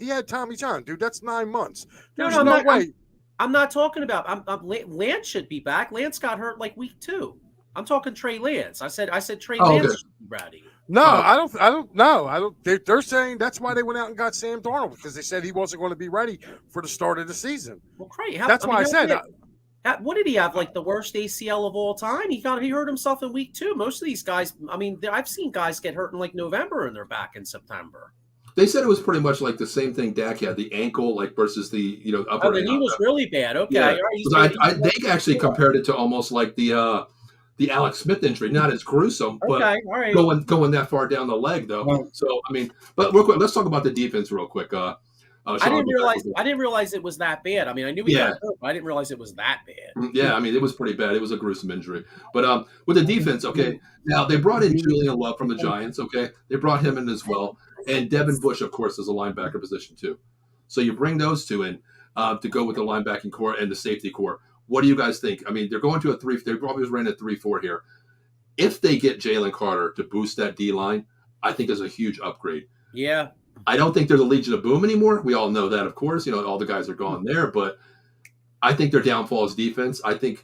He had Tommy John, dude. That's 9 months. There's no way. I'm not talking about. Lance should be back. Lance got hurt like week 2. I'm talking Trey Lance. I said Trey Lance should be ready. No, I don't know. They're saying that's why they went out and got Sam Darnold, because they said he wasn't going to be ready for the start of the season. Well, great. That's why I said. What did he have? Like the worst ACL of all time? He hurt himself in week 2. Most of these guys, I've seen guys get hurt in like November and they're back in September. They said it was pretty much like the same thing Dak had, the ankle, like versus the upper. Oh, the knee was really bad. Okay, yeah. They actually compared it to almost like the Alex Smith injury, not as gruesome, but going that far down the leg though. Right. So but real quick, let's talk about the defense real quick. I didn't realize it was that bad. I know he got hurt, but I didn't realize it was that bad. Yeah, it was pretty bad. It was a gruesome injury. But with the defense, okay, now they brought in Julian Love from the Giants. Okay, they brought him in as well, and Devin Bush, of course, is a linebacker position too. So you bring those two in to go with the linebacking core and the safety core. What do you guys think? They're going to a 3. They probably ran a 3-4 here. If they get Jalen Carter to boost that D line, I think is a huge upgrade. Yeah. I don't think they're the Legion of Boom anymore. We all know that, of course. All the guys are gone there. But I think their downfall is defense. Do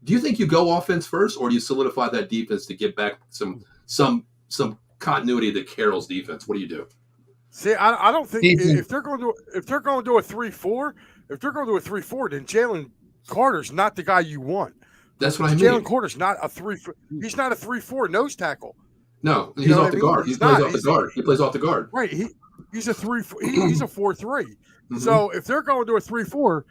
you think you go offense first, or do you solidify that defense to get back some continuity to Carroll's defense? What do you do? See, I don't think if they're going to do a 3-4, then Jalen Carter's not the guy you want. That's what I mean. Jalen Carter's not a 3-4. He's not a 3-4 nose tackle. No, he's off the guard. He plays off the guard. He plays off the guard. Right. He's a 3-4. He's a 4-3. Mm-hmm. So if they're going to do a 3-4,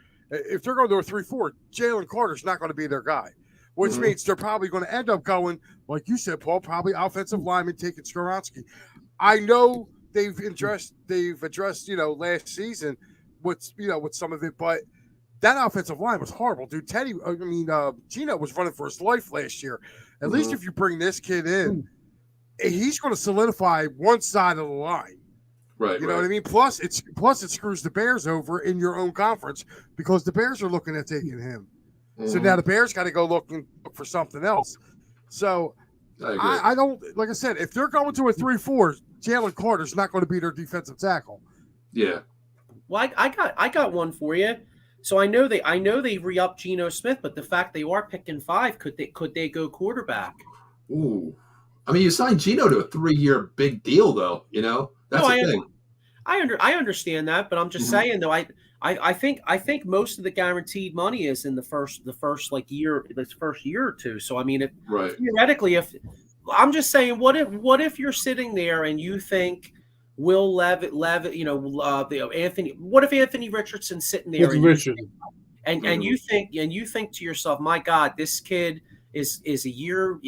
Jalen Carter's not going to be their guy, which means they're probably going to end up going, like you said, Paul, probably offensive lineman taking Skoronski. I know they've addressed last season with some of it, but that offensive line was horrible, dude. Gino was running for his life last year. At least if you bring this kid in, he's going to solidify one side of the line. Right. You know what I mean? Plus it screws the Bears over in your own conference, because the Bears are looking at taking him. So now the Bears got to go look for something else. So I don't, like I said, if they're going to a 3-4, Jalen Carter's not going to be their defensive tackle. Yeah. Well, I got one for you. So I know they re-upped Geno Smith, but the fact they are picking 5, could they go quarterback? Ooh. You signed Geno to a 3-year big deal, though. That's the thing. I understand that, but I'm just saying though. I think most of the guaranteed money is in the first year or two. So theoretically, if I'm just saying, what if you're sitting there and you think Will Levitt, Anthony? What if Anthony Richardson's sitting there and you think to yourself, my God, this kid is a year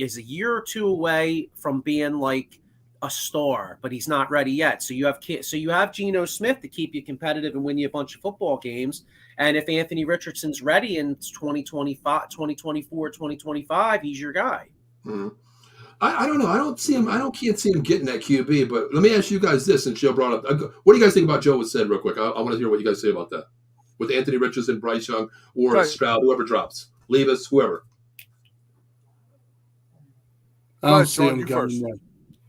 or two away from being like a star, but he's not ready yet. So you have Geno Smith to keep you competitive and win you a bunch of football games. And if Anthony Richardson's ready in 2025, 2024, 2025, he's your guy. Mm-hmm. I don't know. Can't see him getting that QB. But let me ask you guys this, since Joe brought up. What do you guys think about Joe said real quick? I want to hear what you guys say about that. With Anthony Richardson, Bryce Young, or Stroud, whoever drops, Levis, whoever. I don't see him going there.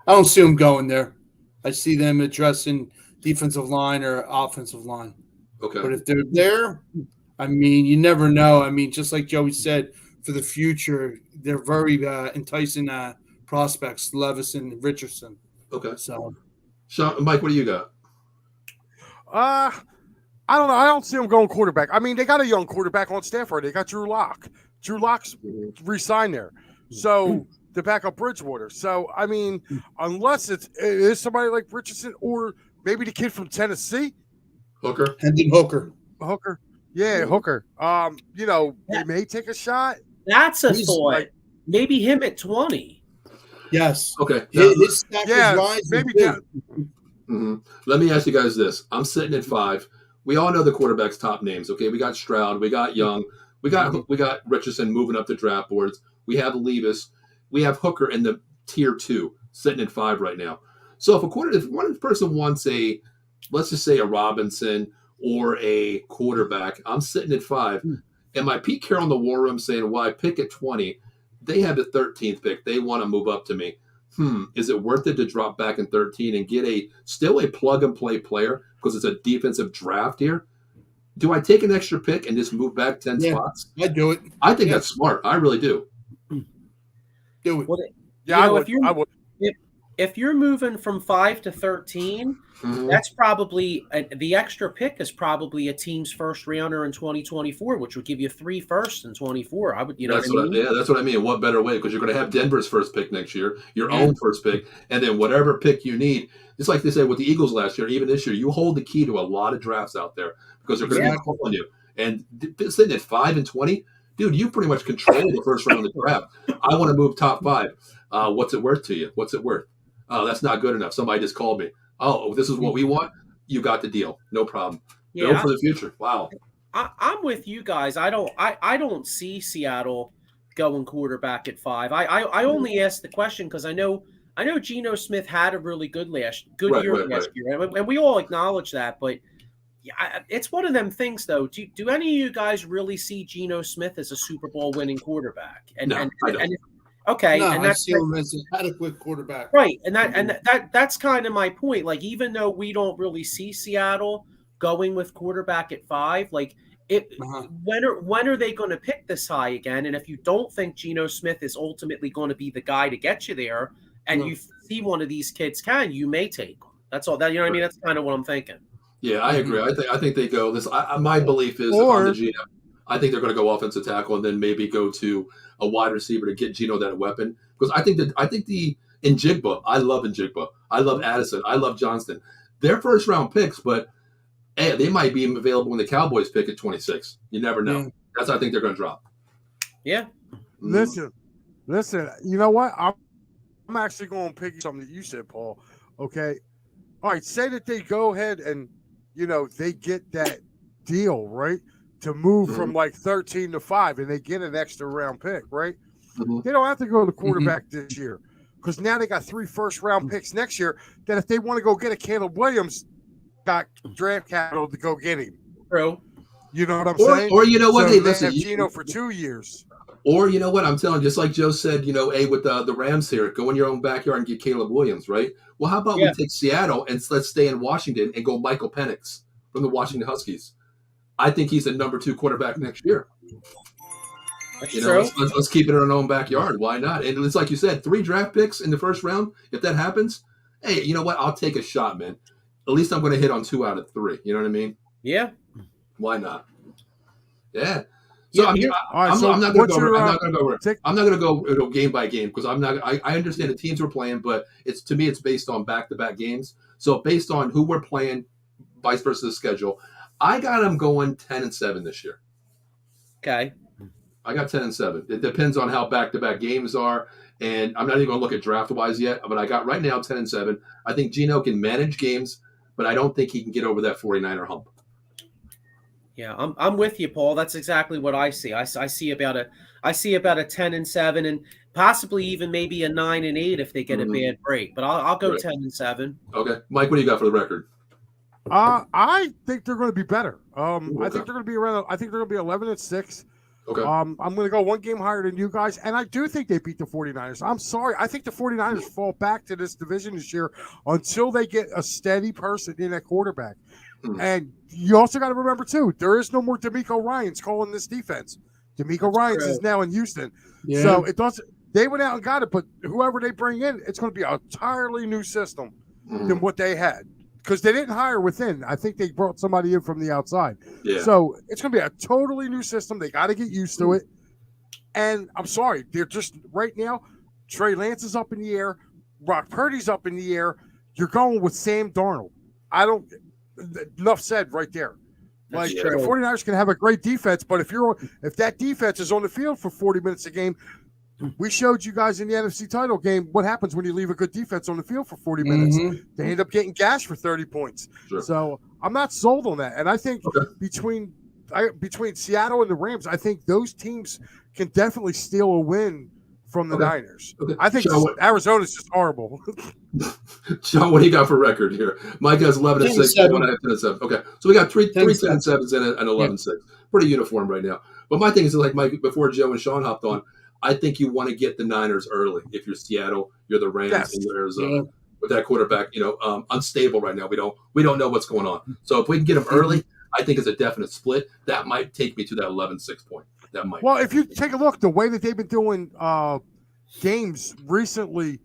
I don't see them going there. I see them addressing defensive line or offensive line. Okay. But if they're there, you never know. Just like Joey said, for the future. They're very enticing prospects, Levis and Richardson. Okay. So, Sean, Mike, what do you got? I don't know. I don't see them going quarterback. I mean, they got a young quarterback on staff already. They got Drew Lock. Drew Lock's re-signed there. So to back up Bridgewater. So, I mean, unless it is somebody like Richardson or maybe the kid from Tennessee. Hooker. Hendon Hooker. Hooker. Yeah, Hooker. They may take a shot. That's a thought. Like, maybe him at 20. Yes. Okay. His stack is rising. Maybe Let me ask you guys this. I'm sitting at 5. We all know the quarterback's top names. Okay, we got Stroud, we got Young, we got Richardson moving up the draft boards. We have Levis, we have Hooker in the tier 2, sitting at 5 right now. So if one person wants let's just say a Robinson or a quarterback, I'm sitting at 5. And my Pete Carroll in the war room saying, "Well, I pick at 20." They have the 13th pick. They want to move up to me. Is it worth it to drop back in 13 and get still a plug-and-play player because it's a defensive draft here? Do I take an extra pick and just move back 10 spots? I'd do it. I think that's smart. I really do. Do it. Well, I would. If you're moving from 5 to 13, that's probably the extra pick is probably a team's first rounder in 2024, which would give you 3 firsts in 24. I would, that's what I mean. What better way? Because you're going to have Denver's first pick next year, your own first pick, and then whatever pick you need. Just like they said with the Eagles last year, even this year, you hold the key to a lot of drafts out there because they're going to be calling you. And sitting at 5 and 20, dude, you pretty much control the first round of the draft. I want to move top 5. What's it worth to you? What's it worth? Oh, that's not good enough. Somebody just called me. Oh, this is what we want? You got the deal. No problem. Yeah, Go for the future. Wow. I'm with you guys. I don't see Seattle going quarterback at 5. I only asked the question because I know Geno Smith had a really good year last year, and we all acknowledge that. But it's one of them things, though. Do any of you guys really see Geno Smith as a Super Bowl winning quarterback? No, I don't. Okay, no, and I see him as an adequate quarterback, right? And that's kind of my point. Like, even though we don't really see Seattle going with quarterback at 5, like when are they going to pick this high again? And if you don't think Geno Smith is ultimately going to be the guy to get you there, and you see one of these kids you may take them. That's all. That what I mean. That's kind of what I'm thinking. Yeah, I agree. I think they go this. My belief is on the Geno. I think they're going to go offensive tackle and then maybe go to a wide receiver to get Geno that weapon. Because I think the Njigba, I love Njigba. I love Addison. I love Johnston. They're first round picks, but they might be available when the Cowboys pick at 26. You never know. Yeah. That's what I think they're going to drop. Yeah. Listen. You know what? I'm actually going to pick something that you said, Paul. Okay. All right. Say that they go ahead and, they get that deal, right? To move from like 13 to 5 and they get an extra round pick, right? They don't have to go to the quarterback this year because now they got 3 first round picks next year that if they want to go get a Caleb Williams, got draft capital to go get him. Bro. You know what I'm saying? Or you know what? So hey, listen, have Geno for 2 years. Or you know what? I'm telling you, just like Joe said, with the Rams here, go in your own backyard and get Caleb Williams, right? Well, how about we take Seattle and let's stay in Washington and go Michael Penix from the Washington Huskies. I think he's a number 2 quarterback next year. That's true. Let's keep it in our own backyard. Why not? And it's like you said, 3 draft picks in the first round. If that happens, hey, you know what? I'll take a shot, man. At least I'm going to hit on 2 out of 3. You know what I mean? Yeah. Why not? Yeah. So I'm not going to go game by game because I understand the teams we're playing, but to me it's based on back-to-back games. So based on who we're playing, vice versa the schedule. I got them going 10-7 this year. Okay. I got 10-7. It depends on how back-to-back games are, and I'm not even going to look at draft-wise yet, but I got right now 10-7. I think Geno can manage games, but I don't think he can get over that 49er hump. Yeah, I'm with you, Paul. That's exactly what I see. I see about a 10-7 and possibly even maybe a 9-8 if they get a bad break. But I'll go 10-7. Okay, Mike, what do you got for the record? I think they're going to be better. I think they're going to be around. I think they're going to be 11-6. Okay. I'm going to go 1 game higher than you guys, and I do think they beat the 49ers. I'm sorry. I think the 49ers fall back to this division this year until they get a steady person in at quarterback. And you also got to remember, too, there is no more D'Amico Ryans calling this defense. D'Amico Ryans is now in Houston. Yeah. So it doesn't. They went out and got it, but whoever they bring in, it's going to be an entirely new system than what they had because they didn't hire within. I think they brought somebody in from the outside. Yeah. So it's going to be a totally new system. They got to get used to it. And I'm sorry, they're just right now. Trey Lance is up in the air. Brock Purdy's up in the air. You're going with Sam Darnold. Enough said right there. Like the 49ers can have a great defense, but if that defense is on the field for 40 minutes a game, we showed you guys in the NFC title game what happens when you leave a good defense on the field for 40 minutes. They end up getting gashed for 30 points. Sure. So I'm not sold on that. And I think between Seattle and the Rams, I think those teams can definitely steal a win from the Niners. I think Arizona's just horrible. Sean, what do you got for record here? Mike has 11-6. 10-7. Okay, so we got three 10-7s and an 11-6. Pretty uniform right now. But my thing is, like Mike, before Joe and Sean hopped on, I think you want to get the Niners early. If you're Seattle, you're the Rams, and you're Arizona. With that quarterback, unstable right now. We don't know what's going on. So if we can get them early, I think it's a definite split. That might take me to that 11-6 point. That might. Well, if you take a look, the way that they've been doing games recently,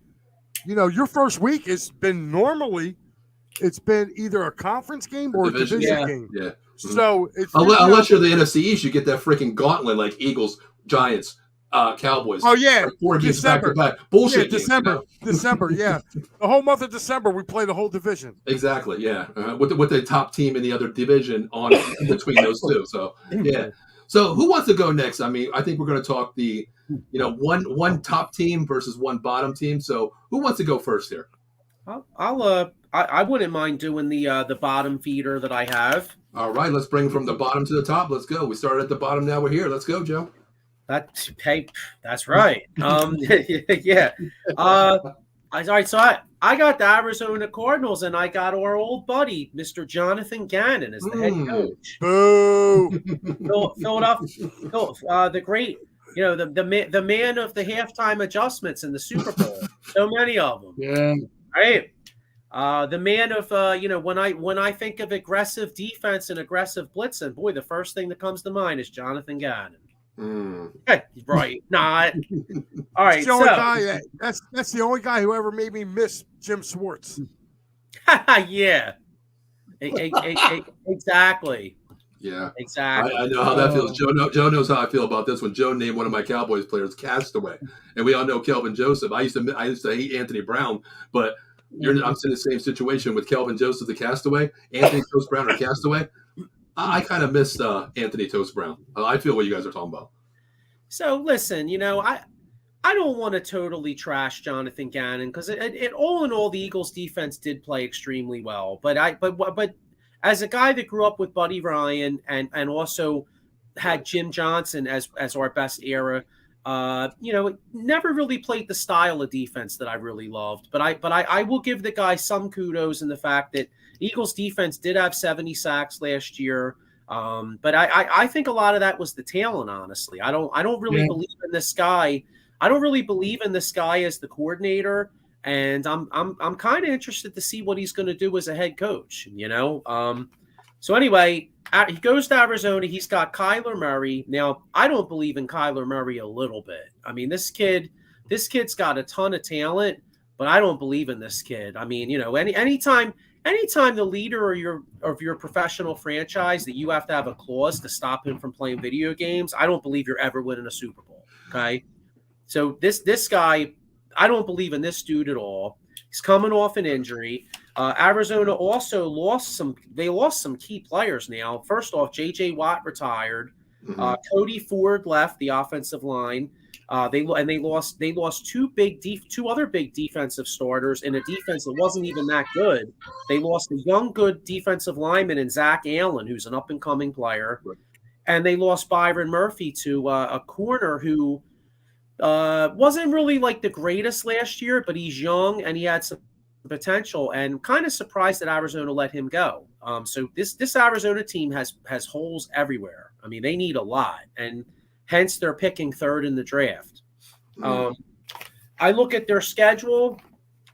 your first week has been normally it's been either a conference game or a division game. Yeah. So it's unless you're the NFC East, you get that freaking gauntlet like Eagles, Giants, Cowboys. Oh yeah, like 4 games back to back. Bullshit. Yeah, December. Yeah, the whole month of December we play the whole division. Exactly. Yeah, with the top team in the other division on between those two. So yeah. So who wants to go next? I mean, I think we're going to talk the one top team versus one bottom team. So who wants to go first here? I wouldn't mind doing the bottom feeder that I have. All right, let's bring from the bottom to the top. Let's go. We started at the bottom. Now we're here. Let's go, Joe. That's right. Yeah. All right. So I got the Arizona Cardinals, and I got our old buddy, Mr. Jonathan Gannon, as the head coach. Boo! Philadelphia, the great, the man of the halftime adjustments in the Super Bowl. So many of them. Yeah. Right. The man of when I think of aggressive defense and aggressive blitzing, boy, the first thing that comes to mind is Jonathan Gannon. Right. Not. All right. That's the only guy who ever made me miss Jim Schwartz. Yeah. Exactly. Yeah. Exactly. I know how that feels. Joe knows how I feel about this one. Joe named one of my Cowboys players Castaway, and we all know Kelvin Joseph. I used to hate Anthony Brown, but I'm in the same situation with Kelvin Joseph, the Castaway, Anthony Toast Brown, or Castaway. I kind of missed Anthony Toast Brown. I feel what you guys are talking about. So listen, I don't want to totally trash Jonathan Gannon because it all in all the Eagles defense did play extremely well. But as a guy that grew up with Buddy Ryan and also had Jim Johnson as our best era, never really played the style of defense that I really loved. But I will give the guy some kudos in the fact that Eagles defense did have 70 sacks last year. But I think a lot of that was the talent, honestly. I don't really believe in this guy. I don't really believe in this guy as the coordinator. And I'm kind of interested to see what he's going to do as a head coach, So anyway, he goes to Arizona. He's got Kyler Murray. Now, I don't believe in Kyler Murray a little bit. I mean, this kid's got a ton of talent, but I don't believe in this kid. I mean, anytime the leader of your professional franchise that you have to have a clause to stop him from playing video games, I don't believe you're ever winning a Super Bowl. Okay. So this guy, I don't believe in this dude at all. He's coming off an injury. Arizona also lost some key players now. First off, J.J. Watt retired. Cody Ford left the offensive line. They lost two other big defensive starters in a defense that wasn't even that good. They lost a young, good defensive lineman in Zach Allen, who's an up and coming player, and they lost Byron Murphy to a corner who wasn't really like the greatest last year, but he's young and he had some potential, and kind of surprised that Arizona let him go. So this Arizona team has holes everywhere. I mean, they need a lot, and hence they're picking third in the draft. I look at their schedule.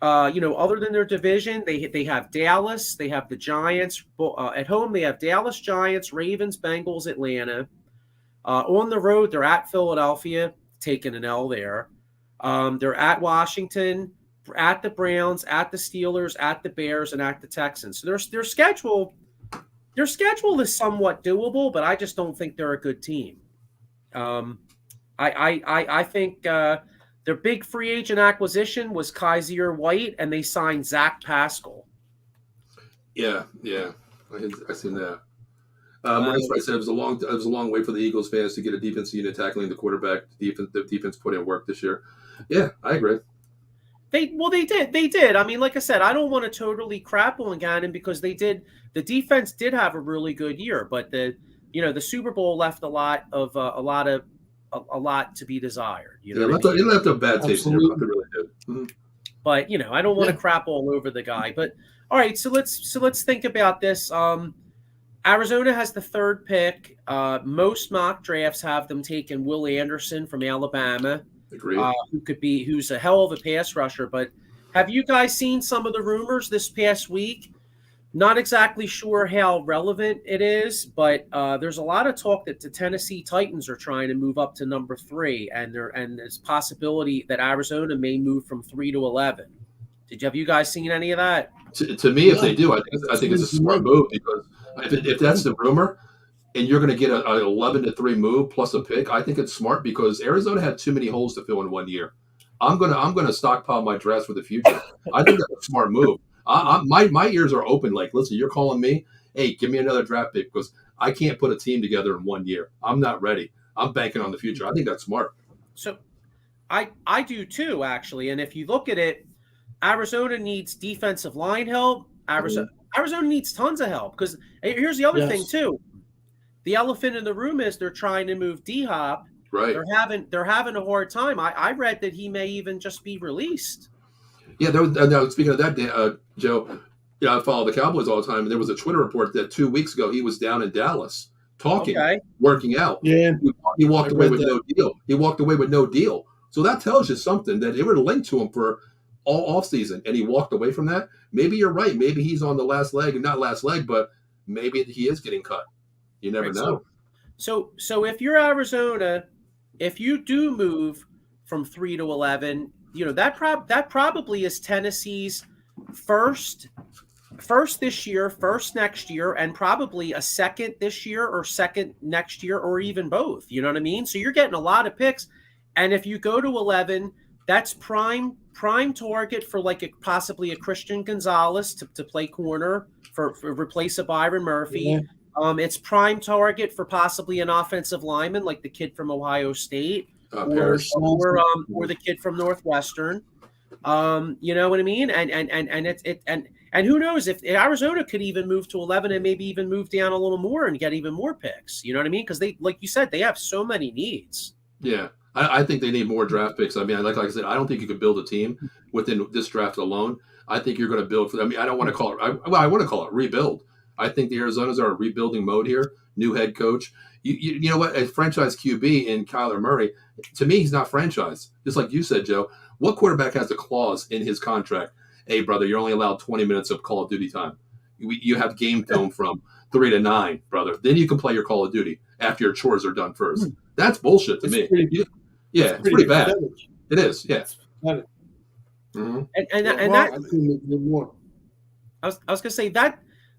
Other than their division, they have Dallas, they have the Giants at home. They have Dallas, Giants, Ravens, Bengals, Atlanta. On the road, they're at Philadelphia, taking an L there. They're at Washington, at the Browns, at the Steelers, at the Bears, and at the Texans. So their schedule is somewhat doable, but I just don't think they're a good team. I think their big free agent acquisition was Kaiser White, and they signed Zach Pascal. Yeah, I seen that. That's right. I said it was a long way for the Eagles fans to get a defensive unit tackling the quarterback. The defense put in work this year. Yeah, I agree. They did. I mean, like I said, I don't want to totally crap on Gannon because they did. The defense did have a really good year, but the Super Bowl left a lot to be desired. You know, it left a bad taste in your mouth. It really did. Mm-hmm. But I don't want to crap all over the guy. But all right, so let's think about this. Arizona has the third pick. Most mock drafts have them taking Will Anderson from Alabama. Agreed. Who's a hell of a pass rusher. But have you guys seen some of the rumors this past week? Not exactly sure how relevant it is, but there's a lot of talk that the Tennessee Titans are trying to move up to number 3, and there's possibility that Arizona may move from 3 to 11. Have you guys seen any of that? To me, if they do, I think it's a smart move because if that's the rumor, and you're going to get an 11-3 move plus a pick, I think it's smart because Arizona had too many holes to fill in 1 year. I'm gonna stockpile my drafts for the future. I think that's a smart move. My ears are open. Like, listen, you're calling me. Hey, give me another draft pick because I can't put a team together in 1 year. I'm not ready. I'm banking on the future. I think that's smart. So, I do too, actually. And if you look at it, Arizona needs defensive line help. Arizona needs tons of help because here's the other thing too. The elephant in the room is they're trying to move D-Hop. Right. They're having a hard time. I read that he may even just be released. Yeah. Speaking of that, Joe, I follow the Cowboys all the time, and there was a Twitter report that 2 weeks ago he was down in Dallas talking, working out. Yeah. He walked away with no deal. He walked away with no deal. So that tells you something that they were linked to him for all offseason, and he walked away from that. Maybe you're right. Maybe he's on the last leg, and not last leg, but maybe he is getting cut. You never know. So if you're Arizona, if you do move from 3 to 11, that probably is Tennessee's first this year, first next year, and probably a second this year or second next year or even both. You know what I mean? So you're getting a lot of picks. And if you go to 11, that's prime target for possibly a Christian Gonzalez to play corner for replace a Byron Murphy. Yeah. It's prime target for possibly an offensive lineman like the kid from Ohio State or the kid from Northwestern. You know what I mean? And who knows if Arizona could even move to 11 and maybe even move down a little more and get even more picks. You know what I mean? Because they, like you said, they have so many needs. Yeah. I think they need more draft picks. I mean, like I said, I don't think you could build a team within this draft alone. I think you're going to build for them. I mean, I don't want to call it. I want to call it rebuild. I think the Arizonas are in rebuilding mode here. New head coach. You know what? A franchise QB in Kyler Murray, to me, he's not franchise. Just like you said, Joe. What quarterback has a clause in his contract? Hey, brother, you're only allowed 20 minutes of Call of Duty time. You have game film from 3 to 9, brother. Then you can play your Call of Duty after your chores are done first. That's bullshit to me. It's pretty bad. It is. Yeah. Mm-hmm. I was going to say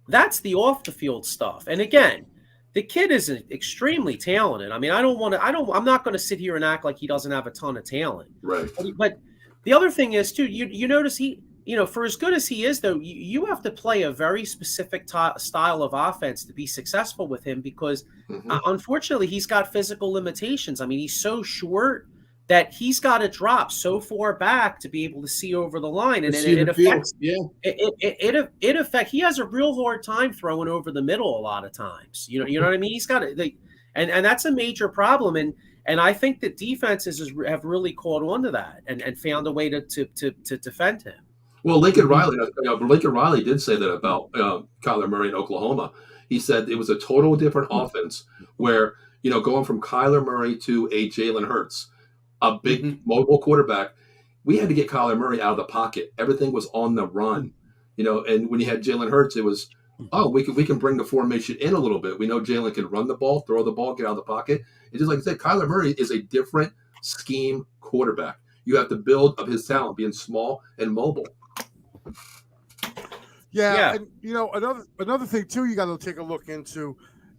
that's the off the field stuff. And again, the kid is extremely talented. I mean, I'm not going to sit here and act like he doesn't have a ton of talent. Right. But the other thing is too, you notice for as good as he is though, you have to play a very specific style of offense to be successful with him because unfortunately he's got physical limitations. I mean, he's so short that he's got to drop so far back to be able to see over the line, and it affects. It affects. He has a real hard time throwing over the middle a lot of times. You know what I mean. He's got to, and that's a major problem. And I think that defenses have really caught on to that and found a way to defend him. Well, Lincoln Riley did say that about Kyler Murray in Oklahoma. He said it was a total different offense where going from Kyler Murray to a Jalen Hurts. A big mobile quarterback, we had to get Kyler Murray out of the pocket. Everything was on the run, and when you had Jalen Hurts, it was oh, we can bring the formation in a little bit. We know Jalen can run the ball, throw the ball, get out of the pocket. It's just like I said, Kyler Murray is a different scheme quarterback. You have to build up his talent, being small and mobile. Yeah. And another thing too, you got to take a look into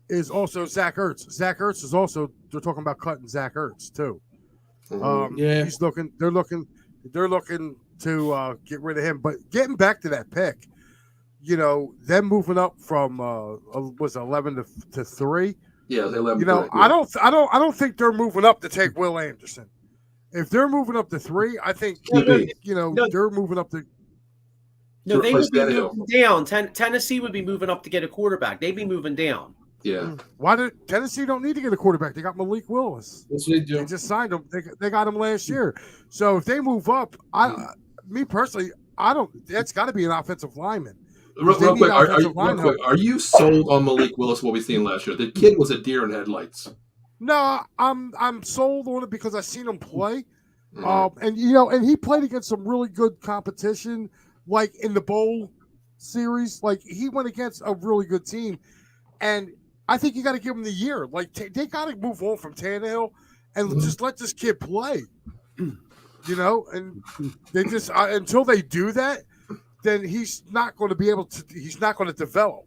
is also Zach Ertz. Zach Ertz is also, they're talking about cutting Zach Ertz too. He's looking. They're looking to get rid of him. But getting back to that pick, them moving up from was 11 to 3. Yeah, 11. I don't think they're moving up to take Will Anderson. If they're moving up to 3, I think they're moving up to. No, they would be moving down. Tennessee would be moving up to get a quarterback. They'd be moving down. Yeah. Why did Tennessee don't need to get a quarterback? They got Malik Willis. Yes, they do. They just signed him. They got him last year. So if they move up, me personally, I don't. That's got to be an offensive lineman. Real quick, are you sold on Malik Willis? What we seen last year? The kid was a deer in headlights. No, I'm sold on it because I've seen him play, and he played against some really good competition, like in the bowl series. Like he went against a really good team, and I think you got to give him the year. Like they got to move on from Tannehill and just let this kid play. And they just until they do that, then he's not going to be able to. He's not going to develop.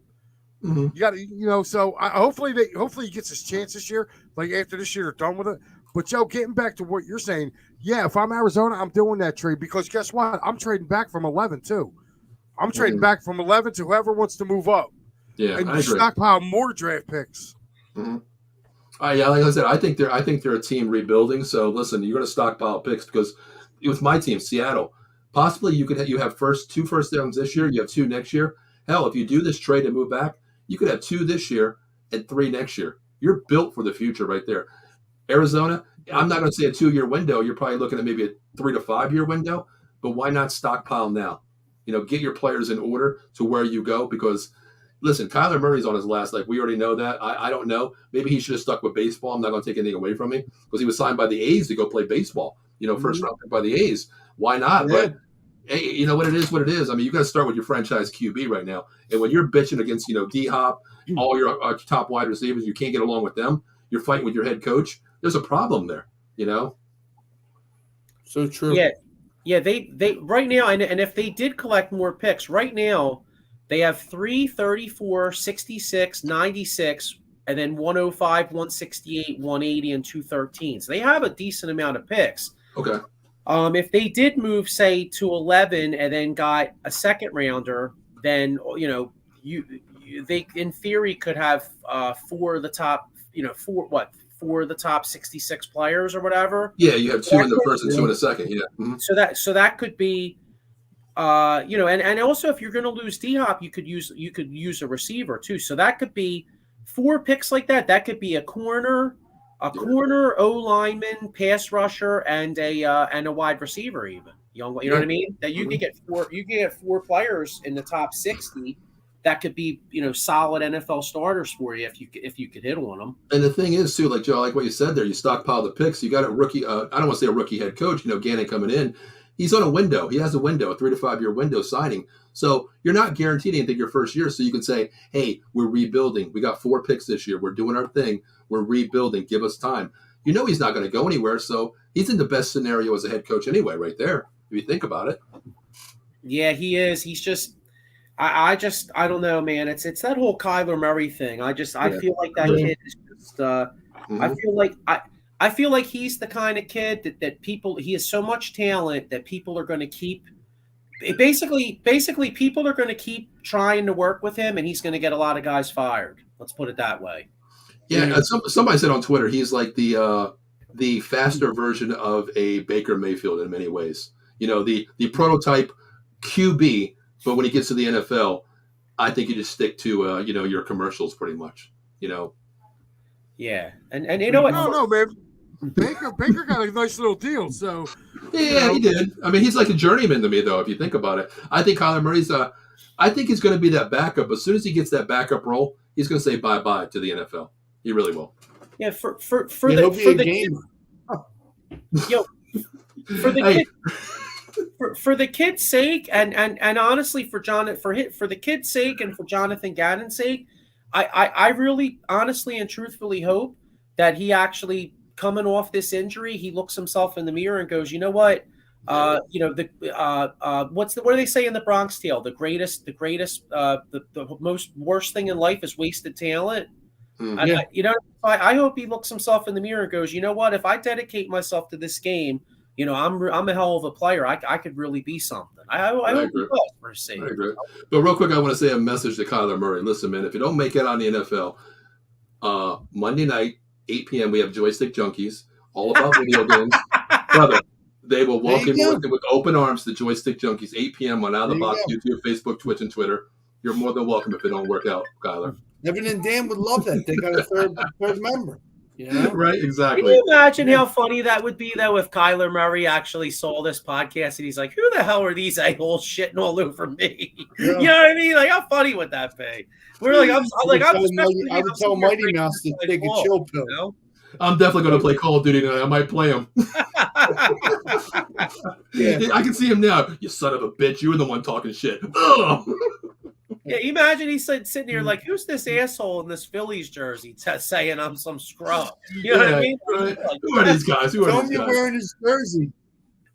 You got to, so hopefully he gets his chance this year. Like after this year, they're done with it. But Joe, getting back to what you're saying, yeah, if I'm Arizona, I'm doing that trade because guess what? I'm trading back from 11 too. I'm trading back from 11 to whoever wants to move up. Yeah, and stockpile more draft picks. Yeah, like I said, I think they're a team rebuilding. So listen, you're going to stockpile picks because with my team, Seattle, possibly you have two first downs this year, you have 2 next year. Hell, if you do this trade and move back, you could have 2 this year and 3 next year. You're built for the future right there. Arizona, I'm not going to say a 2-year window. You're probably looking at maybe a 3 to 5 year window. But why not stockpile now? Get your players in order to where you go because. Listen, Kyler Murray's on his last leg. We already know that. I don't know. Maybe he should have stuck with baseball. I'm not going to take anything away from him because he was signed by the A's to go play baseball. First round pick by the A's. Why not? Yeah. But hey, you know what it is. What it is. I mean, you got to start with your franchise QB right now. And when you're bitching against D-Hop, all your top wide receivers, you can't get along with them. You're fighting with your head coach. There's a problem there. So true. Yeah. They right now, and if they did collect more picks right now. They have 3, 34, 66, 96, and then 105, 168, 180, and 213. So they have a decent amount of picks. Okay. If they did move, say, to 11 and then got a second rounder, then they in theory could have 4 of the top, 4 of the top 66 players or whatever. Yeah, you have 2 in the first and 2 in the second. Yeah. Mm-hmm. So that could be. And also if you're going to lose D-Hop, you could use a receiver too. So that could be 4 picks like that. That could be a corner, O lineman, pass rusher, and a wide receiver even. You know what I mean? That you can get 4. You can get 4 players in the top 60 that could be solid NFL starters for you if you could hit on them. And the thing is too, like Joe, like what you said there, you stockpile the picks. You got a rookie. I don't want to say a rookie head coach. Gannon coming in. He's on a window. He has a window, a 3 to 5 year window signing. So you're not guaranteed anything your first year. So you can say, hey, we're rebuilding. We got 4 picks this year. We're doing our thing. We're rebuilding. Give us time. He's not going to go anywhere. So he's in the best scenario as a head coach anyway, right there, if you think about it. Yeah, he is. He's just I don't know, man. It's that whole Kyler Murray thing. I feel like that kid is just I feel like he's the kind of kid that people, he has so much talent that people are going to keep, basically people are going to keep trying to work with him and he's going to get a lot of guys fired. Let's put it that way. Yeah. Somebody said on Twitter, he's like the faster version of a Baker Mayfield in many ways. The prototype QB, but when he gets to the NFL, I think you just stick to, your commercials pretty much, Yeah. And you know what? No, man. Baker got a nice little deal. So yeah, he did. I mean, he's like a journeyman to me, though. If you think about it, I think Kyler Murray's. I think he's going to be that backup. As soon as he gets that backup role, he's going to say bye to the NFL. He really will. Yeah, for the game. Yo, for the kid. For the kid's sake, and honestly, for the kid's sake and for Jonathan Gannon's sake, I really honestly and truthfully hope that he actually, coming off this injury, he looks himself in the mirror and goes, you know what, what do they say in the Bronx Tale? The most worst thing in life is wasted talent. I hope he looks himself in the mirror and goes, you know what, if I dedicate myself to this game, I'm a hell of a player. I could really be something. I hope he does for his sake. But real quick, I want to say a message to Kyler Murray. Listen, man, if you don't make it on the NFL, Monday night, 8 p.m., we have Joystick Junkies, all about video games. Brother, they will welcome you with open arms, the Joystick Junkies, 8 p.m. on Out of the Box, YouTube, Facebook, Twitch, and Twitter. You're more than welcome if it don't work out, Kyler. Evan and Dan would love that. They got a third member. Right, exactly. Can you imagine how funny that would be, though, if Kyler Murray actually saw this podcast and he's like, who the hell are these a-holes shitting all over me? Yeah. You know what I mean? Like, how funny would that be? We're like, I would tell Mighty Mouse to take a chill pill. You know? I'm definitely going to play Call of Duty tonight. I might play him. I can see him now. You son of a bitch. You were the one talking shit. Ugh. Yeah, imagine he's sitting here like, who's this asshole in this Phillies jersey saying I'm some scrub? You know what I mean? Right. Like, who are these guys? Tell me wearing his jersey.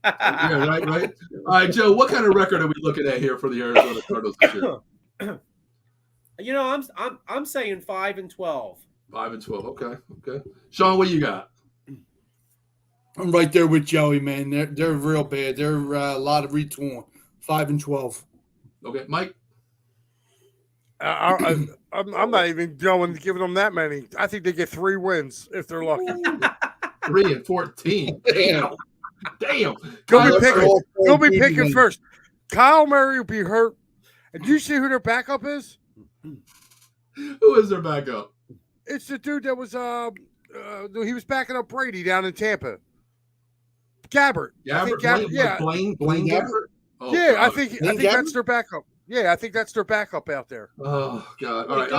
Yeah, right. All right, Joe, what kind of record are we looking at here for the Arizona Cardinals this year? I'm saying 5-12. 5-12. Okay. Sean, what you got? I'm right there with Joey, man. They're real bad. They're a lot of retooling. 5-12. Okay, Mike. I'm not even giving them that many. I think they get 3 wins if they're lucky. 3-14. Damn. Go be picking first. Kyle Murray will be hurt. And do you see who their backup is? Who is their backup? It's the dude that was he was backing up Brady down in Tampa. Gabbert. Blaine Gabbert? Oh, yeah, God. I think that's their backup. Yeah, I think that's their backup out there. Oh God! All right,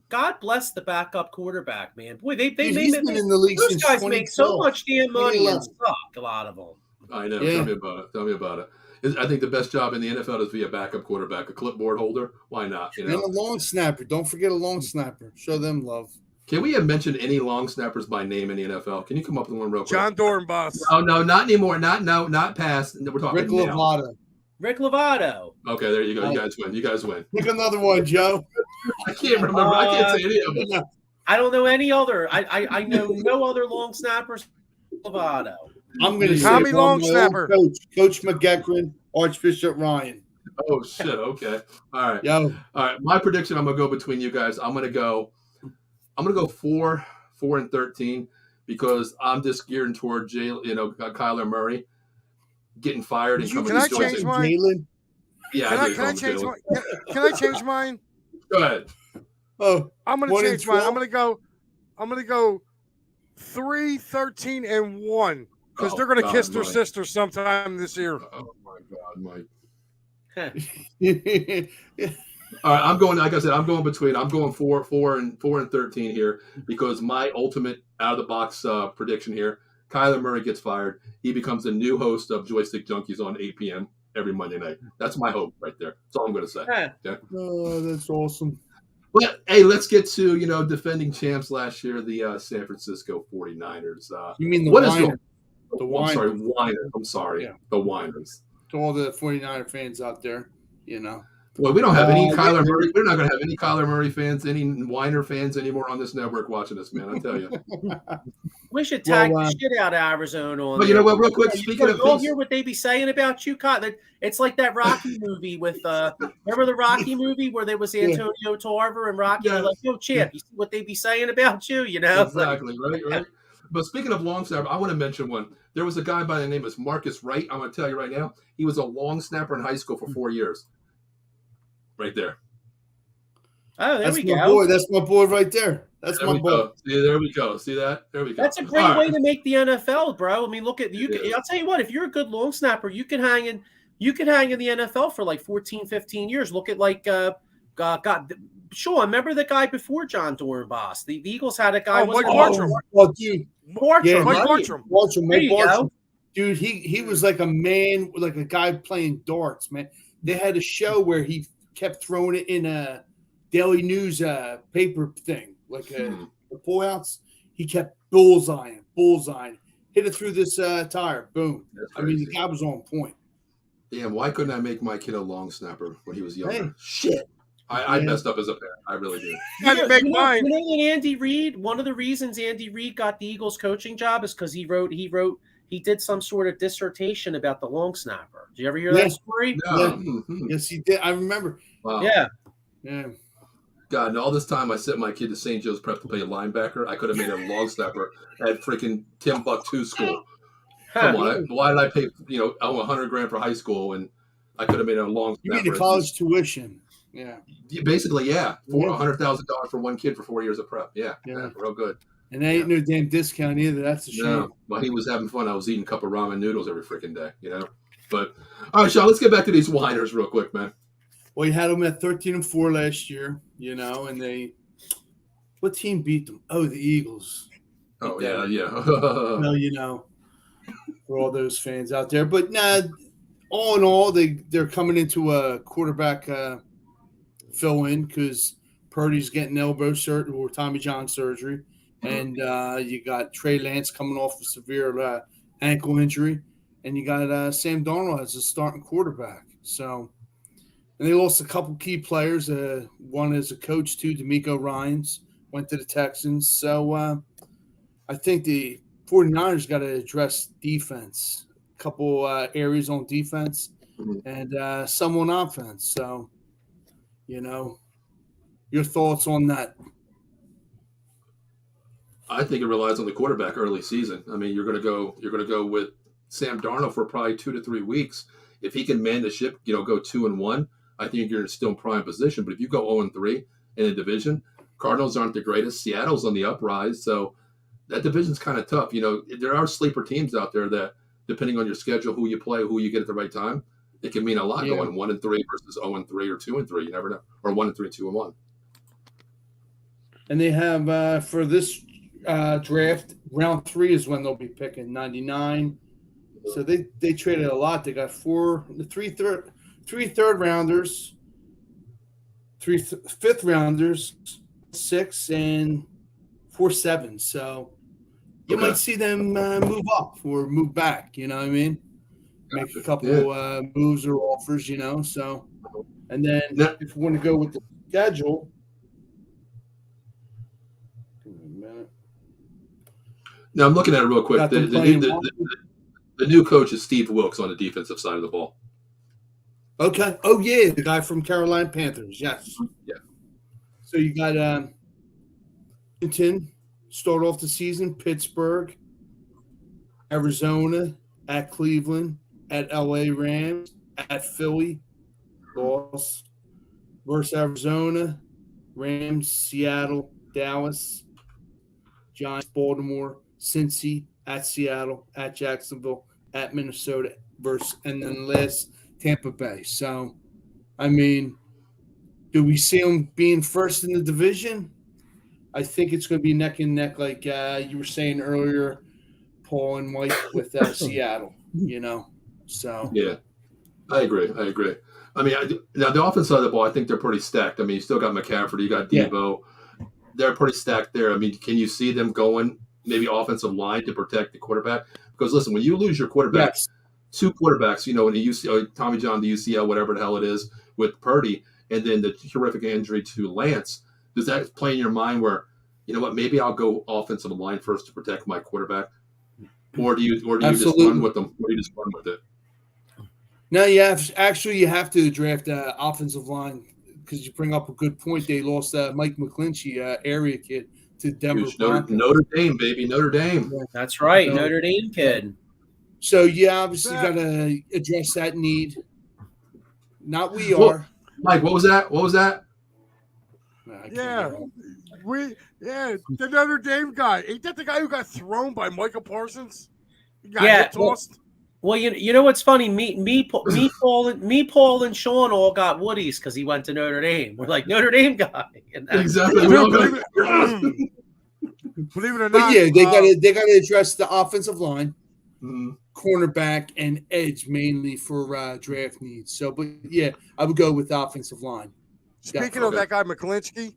God bless the backup quarterback, man. Boy, they been in the league. Those guys make so much damn money and suck. A lot of them. I know. Yeah. Tell me about it. I think the best job in the NFL is to be a backup quarterback, a clipboard holder. Why not? And a long snapper. Don't forget a long snapper. Show them love. Can we have mentioned any long snappers by name in the NFL? Can you come up with one real quick? John Dornbos. Oh no, not anymore. Not past. We're talking Rick Lovato. Okay, there you go. You guys win. Pick another one, Joe. I can't remember. I can't say any of them. I don't know any other. I know no other long snappers. Lovato. I'm going to say Tommy Long Snapper. Coach McEachran, Archbishop Ryan. Oh shit. Okay. All right. Yeah. All right. My prediction. I'm gonna go between you guys. I'm gonna go 4-13 because I'm just gearing toward Kyler Murray getting fired and coming. Can I change mine? Yeah. Can I change mine? Go ahead. Oh, I'm gonna change mine. I'm gonna go 3-13-1 because they're gonna kiss their sister sometime this year. Oh my God, Mike. All right, I'm going. Like I said, I'm going 4-13 here because my ultimate out of the box prediction here: Kyler Murray gets fired. He becomes the new host of Joystick Junkies on 8 p.m. every Monday night. That's my hope right there. That's all I'm going to say. Okay? Oh, that's awesome. But hey, let's get to defending champs last year, the San Francisco 49ers. You mean the Winers? I'm sorry, the Winers. To all the 49er fans out there, Well, we don't have any Kyler Murray. We're not going to have any Kyler Murray fans, any Weiner fans anymore on this network watching this, man. I tell you. We should tag the shit out of Arizona on. But you know what? Real quick, speaking of things, hear what they be saying about you, Kyle. It's like that Rocky movie with remember the Rocky movie where there was Antonio Tarver and Rocky. Yeah. Like, yo, champ, you see what they be saying about you? Exactly, right. But speaking of long snapper, I want to mention one. There was a guy by the name of Marcus Wright. I'm going to tell you right now, he was a long snapper in high school for 4 years. Right there. Oh, that's we go. That's my boy right there. That's my boy. There we go. See that? There we go. That's a great way to make the NFL, bro. I mean, look at you. I'll tell you what. If you're a good long snapper, you can hang in the NFL for like 14, 15 years. Look at Sean, remember the guy before John Dornbos? The Eagles had a guy. Mike Bartram. Oh, dude. Mike Bartram. There you go. Dude, he was like a man, like a guy playing darts, man. They had a show where he kept throwing it in a Daily News paper thing, like a pullouts. He kept bullseyeing, hit it through this tire, boom. I mean, the guy was on point. Damn, why couldn't I make my kid a long snapper when he was younger? Hey. Shit. I messed up as a parent. I really did. I didn't make mine. You know that Andy Reid, one of the reasons Andy Reid got the Eagles coaching job is because he did some sort of dissertation about the long snapper. Did you ever hear that story? No. Yeah. Mm-hmm. Yes, he did. I remember. Wow. Yeah. God, and all this time I sent my kid to St. Joe's Prep to play a linebacker. I could have made a long snapper at freaking Timbuktu school. Come on. Why did I pay, $100,000 for high school and I could have made a long snapper? You mean the college tuition. Yeah. Basically, yeah. $100,000 for one kid for 4 years of prep. Yeah. Real good. And they ain't no damn discount either. That's a shame. No. Well, he was having fun. I was eating a cup of ramen noodles every freaking day, But, all right, Sean, let's get back to these whiners real quick, man. Well, you had them at 13-4 last year, and what team beat them? Oh, the Eagles. Oh, yeah. Well, for all those fans out there. But, all in all, they're coming into a quarterback fill-in because Purdy's getting elbow surgery or Tommy John surgery. And you got Trey Lance coming off a severe ankle injury. And you got Sam Darnold as a starting quarterback. So, and they lost a couple key players. One is a coach, too, D'Amico Ryans, went to the Texans. So, I think the 49ers got to address defense, a couple areas on defense, and some on offense. So, your thoughts on that? I think it relies on the quarterback early season. I mean, you're going to go with Sam Darnold for probably 2 to 3 weeks. If he can man the ship, go 2-1, I think you're still in prime position. But if you go 0-3 in a division, Cardinals aren't the greatest. Seattle's on the uprise, so that division's kind of tough. There are sleeper teams out there that, depending on your schedule, who you play, who you get at the right time, it can mean a lot going 1-3 versus 0-3 or 2-3. You never know, or 1-3, 2-1. And they have for this draft, round 3 is when they'll be picking 99. So they traded a lot. They got three third rounders, 3 fifth rounders, 6 and 4 7s. So you might see them move up or move back. You know what I mean? Make a couple moves or offers. So, and then if you want to go with the schedule. Now I'm looking at it real quick. The new coach is Steve Wilkes on the defensive side of the ball. Okay. Oh yeah, the guy from Carolina Panthers. Yes. Yeah. So you got Washington start off the season, Pittsburgh, Arizona, at Cleveland, at LA Rams, at Philly, loss, versus Arizona, Rams, Seattle, Dallas, Giants, Baltimore, Cincy, at Seattle, at Jacksonville, at Minnesota, and then last Tampa Bay. So, I mean, do we see them being first in the division? I think it's going to be neck and neck, like you were saying earlier, Paul and Mike with Seattle. So yeah, I agree. I mean, now the offense side of the ball, I think they're pretty stacked. I mean, you still got McCaffrey, you got Debo. Yeah. They're pretty stacked there. I mean, can you see them going maybe offensive line to protect the quarterback? Because listen, when you lose your quarterback, 2 quarterbacks, in the UCL, Tommy John, the UCL, whatever the hell it is, with Purdy, and then the horrific injury to Lance, does that play in your mind where, maybe I'll go offensive line first to protect my quarterback? Or do you just run with them? Or do you just run with it? No, you have to draft offensive line because you bring up a good point. They lost Mike McClinchy, area kid, to Denver. Notre Dame, baby, Notre Dame. Yeah. That's right, so, Notre Dame kid. So you obviously got to address that need. Not we are. Mike, what was that? The Notre Dame guy. Ain't that the guy who got thrown by Michael Parsons? Tossed. Well, you know what's funny? Me, Paul, and Sean all got Woodies because he went to Notre Dame. We're like Notre Dame guy. Exactly. Believe it or not, but yeah, they got to address the offensive line. Mm-hmm. cornerback and edge mainly for draft needs. So, but yeah, I would go with offensive line. Speaking of that guy McGlinchey,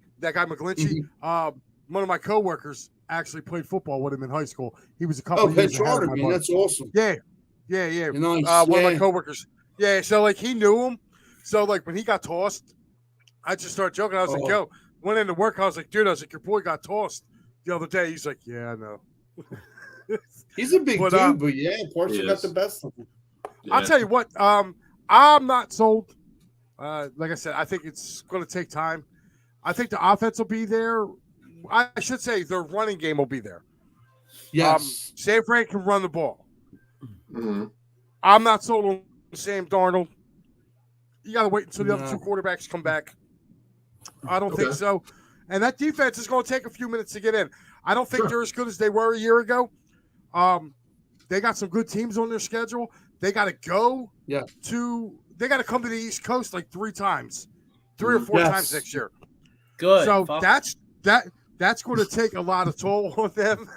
one of my coworkers actually played football with him in high school. He was a couple of years ahead of my buddy. That's awesome. Yeah. Nice. One of my coworkers. Yeah, so like he knew him. So like when he got tossed, I just started joking. I was like, yo, went into work. I was like, dude, your boy got tossed the other day. He's like, yeah, I know. He's a big dude, but yeah, Portia got the best of him. Yeah. I'll tell you what, I'm not sold. Like I said, I think it's going to take time. I think the offense will be there. I should say their running game will be there. Yes. San Fran can run the ball. Mm-hmm. I'm not sold on Sam Darnold. You got to wait until the other two quarterbacks come back. I don't think so. And that defense is going to take a few minutes to get in. I don't think they're as good as they were a year ago. They got some good teams on their schedule. They got to go they got to come to the East Coast like 3 or 4 times next year. Good. So that's going to take a lot of toll on them.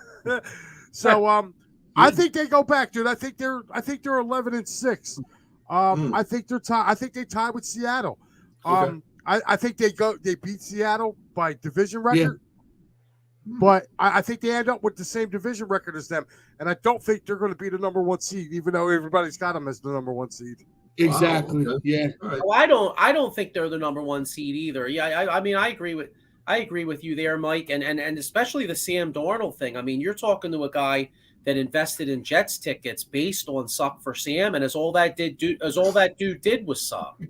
So I think they go back, dude. I think they're 11-6. I think they're tied. I think they tie with Seattle. I think they beat Seattle by division record. But I think they end up with the same division record as them, and I don't think they're going to be the number 1 seed, even though everybody's got them as the number 1 seed. Exactly. Wow, okay. Yeah. Right. Well, I don't think they're the number 1 seed either. Yeah, I mean, I agree with you there, Mike, and especially the Sam Darnold thing. I mean, you're talking to a guy that invested in Jets tickets based on suck for Sam, and all that dude did was suck.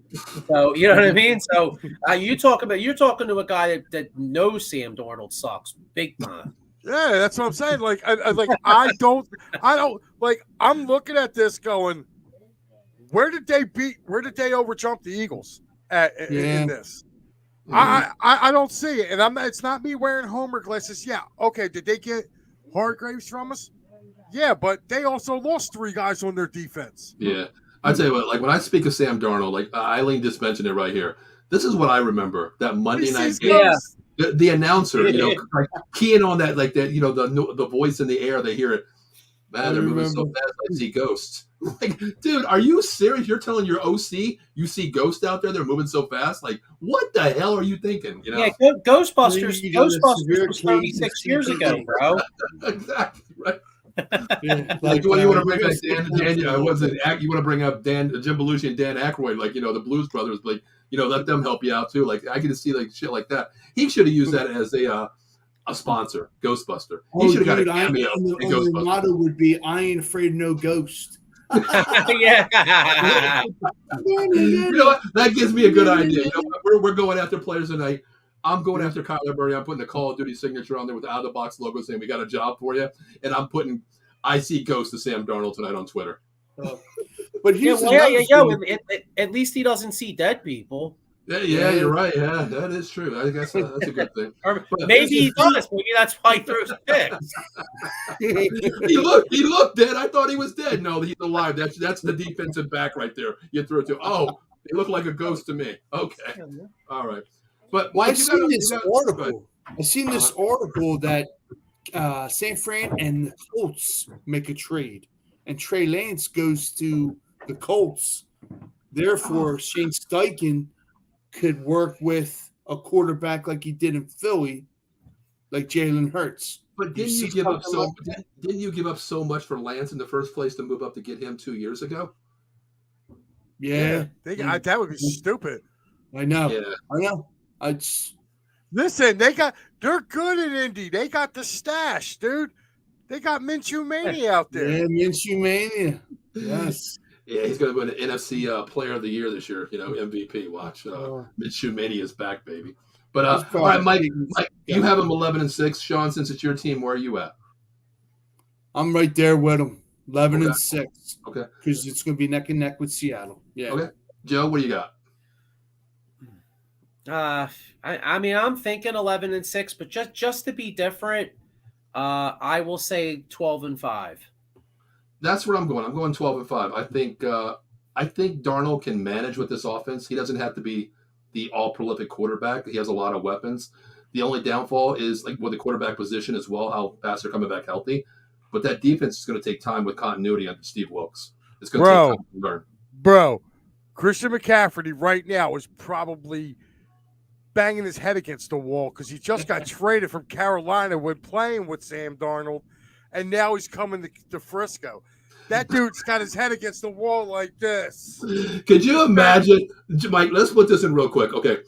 So you know what I mean. So you're talking to a guy that knows Sam Darnold sucks big time. Yeah, that's what I'm saying. Like, I don't like. I'm looking at this going, where did they overjump the Eagles in this? I don't see it, and it's not me wearing Homer glasses. Yeah, okay. Did they get Hargraves from us? Yeah, but they also lost 3 guys on their defense. Yeah. I tell you what, like when I speak of Sam Darnold, like Eileen just mentioned it right here. This is what I remember. That Monday night game. Yeah. The announcer, like keying on that, like that, the voice in the air, they hear it. Man, they're moving so fast, I see ghosts. Like, dude, are you serious? You're telling your OC you see ghosts out there? They're moving so fast. Like, what the hell are you thinking? Yeah, Ghostbusters was 36 years ago, bro. Exactly right. Like you want to bring up Dan, you want to bring up Jim Belushi and Dan Aykroyd, like the Blues Brothers, like let them help you out too. Like I can see like shit like that. He should have used that as a sponsor, Ghostbuster. He should have got a cameo. The motto would be, "I ain't afraid of no ghost." Yeah. That gives me a good idea. We're going after players tonight. I'm going after Kyler Murray. I'm putting the Call of Duty signature on there with the out-of-the-box logo saying we got a job for you. And I'm putting I see ghosts of Sam Darnold tonight on Twitter. But here's at least he doesn't see dead people. Yeah, you're right. Yeah, that is true. I guess that's a good thing. Or maybe he does. Maybe that's why he throws picks. He looked dead. I thought he was dead. No, he's alive. That's the defensive back right there. You threw it to. Oh, he looked like a ghost to me. Okay. All right. But I've seen this article that San Fran and the Colts make a trade, and Trey Lance goes to the Colts. Therefore, Shane Steichen could work with a quarterback like he did in Philly, like Jalen Hurts. But didn't you give up so much for Lance in the first place to move up to get him 2 years ago? Yeah. That would be stupid. I know. Yeah. I know. Listen, they're good at Indy. They got the stash, dude. They got Minshew Mania out there. Yeah, Minshew Mania. Yes. Yeah, he's going to win an NFC Player of the Year this year. MVP. Watch, Minshew Mania is back, baby. But all right, Mike, you have him 11-6. Sean, since it's your team, where are you at? I'm right there with him, 11-6. Okay. Because it's going to be neck and neck with Seattle. Yeah. Okay. Joe, what do you got? I mean, I'm thinking 11-6, but just to be different, I will say 12-5. That's where I'm going. I'm going 12-5. I think Darnold can manage with this offense. He doesn't have to be the all-prolific quarterback. He has a lot of weapons. The only downfall is like with the quarterback position as well, how fast they're coming back healthy. but that defense is going to take time with continuity under Steve Wilkes. It's going to take time to learn. Bro, Christian McCaffrey right now is probably banging his head against the wall because he just got traded from Carolina when playing with Sam Darnold, and now he's coming to Frisco. That dude's got his head against the wall like this. Could you imagine, Mike? Let's put this in real quick. Okay,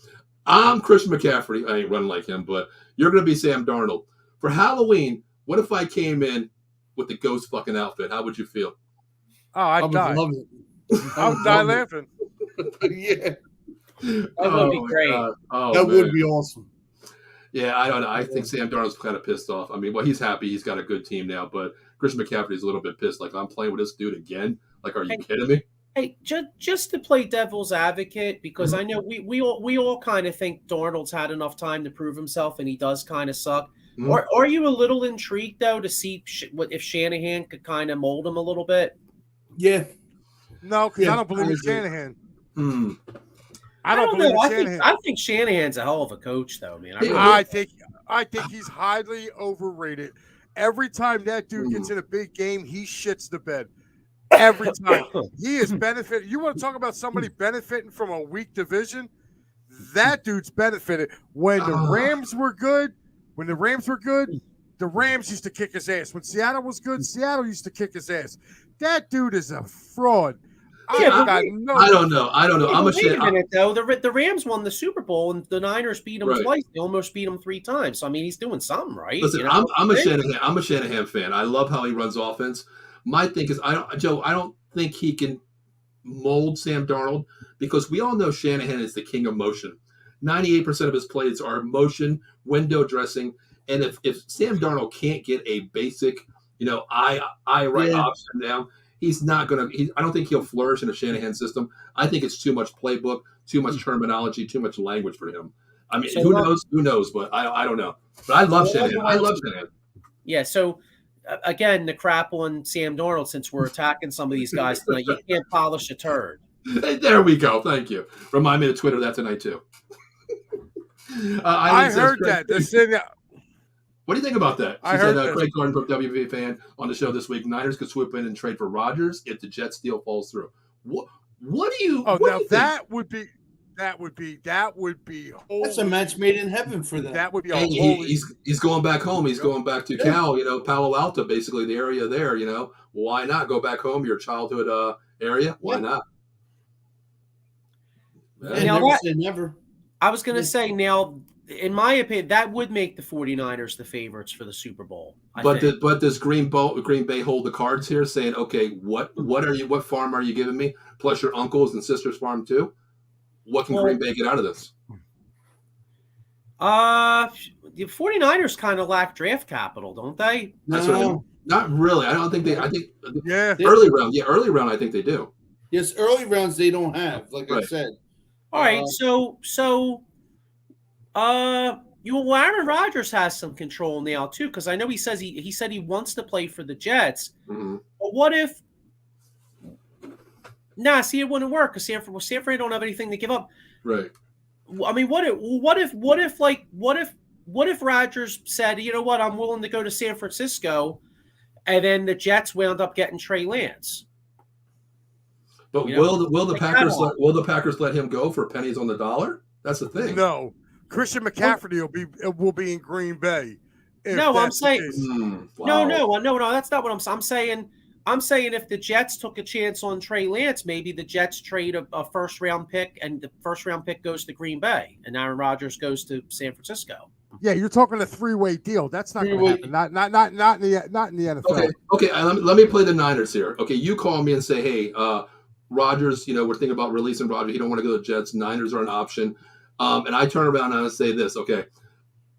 I'm Christian McCaffrey. I ain't running like him, but you're going to be Sam Darnold. For Halloween, what if I came in with the ghost fucking outfit? How would you feel? Oh, I'd die. Love it. I would die laughing. Yeah. That would be great. That would be awesome. Yeah, I don't know. I think Sam Darnold's kind of pissed off. I mean, well, he's happy. He's got a good team now, but Christian McCaffrey's a little bit pissed. Like, I'm playing with this dude again? Like, are you kidding me? Hey, just to play devil's advocate, because I know we all kind of think Darnold's had enough time to prove himself, and he does kind of suck. Mm-hmm. Are you a little intrigued, though, to see if Shanahan could kind of mold him a little bit? Yeah. No, because I don't believe in Shanahan. I don't believe in Shanahan. I think Shanahan's a hell of a coach, though, man. I think he's highly overrated. Every time that dude gets in a big game, he shits the bed. Every time. He is benefiting. You want to talk about somebody benefiting from a weak division? That dude's benefited. When the Rams were good, the Rams used to kick his ass. When Seattle was good, Seattle used to kick his ass. That dude is a fraud. I don't know. Wait a minute, though. The Rams won the Super Bowl, and the Niners beat them twice. They almost beat them 3 times. So, I mean, he's doing something right. Listen, I'm a Shanahan fan. I love how he runs offense. My thing is, I don't think he can mold Sam Darnold because we all know Shanahan is the king of motion. 98% of his plays are motion, window dressing, and if Sam Darnold can't get a basic, eye right option down, he's not going to. I don't think he'll flourish in a Shanahan system. I think it's too much playbook, too much terminology, too much language for him. I mean, who knows? Who knows? But I don't know. But I love Shanahan. I love Shanahan. Yeah. So again, the crap on Sam Darnold. Since we're attacking some of these guys tonight, you can't polish a turd. There we go. Thank you. Remind me to Twitter that tonight too. I heard that. What do you think about that? She said, Craig Gordon from WV Fan on the show this week. Niners could swoop in and trade for Rodgers if the Jets deal falls through. What do you? Oh, what now do you that would be. That's a match made in heaven for them. That would be. He's going back home. He's going back to Cal. Palo Alto, basically the area there. Why not go back home? Your childhood area. Why not? Never. I was going to say now. In my opinion, that would make the 49ers the favorites for the Super Bowl. But does Green Bay hold the cards here, saying, "Okay, what farm are you giving me? Plus your uncles and sisters' farm too. What can Green Bay get out of this?" The 49ers kind of lack draft capital, don't they? That's what I mean. Not really. I don't think they. I think early round. Yeah, early round. I think they do. Yes, early rounds they don't have. Like I said. All right, so. Aaron Rodgers has some control now too, because I know he said he wants to play for the Jets. Mm-hmm. But what if? It wouldn't work because Sanford don't have anything to give up. Right. I mean, what if Rodgers said, you know what, I'm willing to go to San Francisco, and then the Jets wound up getting Trey Lance. But will the Packers let him go for pennies on the dollar? That's the thing. No. Christian McCaffrey will be in Green Bay. No, I'm saying no. That's not what I'm saying. I'm saying if the Jets took a chance on Trey Lance, maybe the Jets trade a first round pick, and the first round pick goes to Green Bay, and Aaron Rodgers goes to San Francisco. Yeah, you're talking a 3-way deal. That's not going to happen. Not in the NFL. Okay. Let me play the Niners here. Okay, you call me and say, hey, Rodgers. We're thinking about releasing Rodgers. He don't want to go to the Jets. Niners are an option. And I turn around and I say this, okay,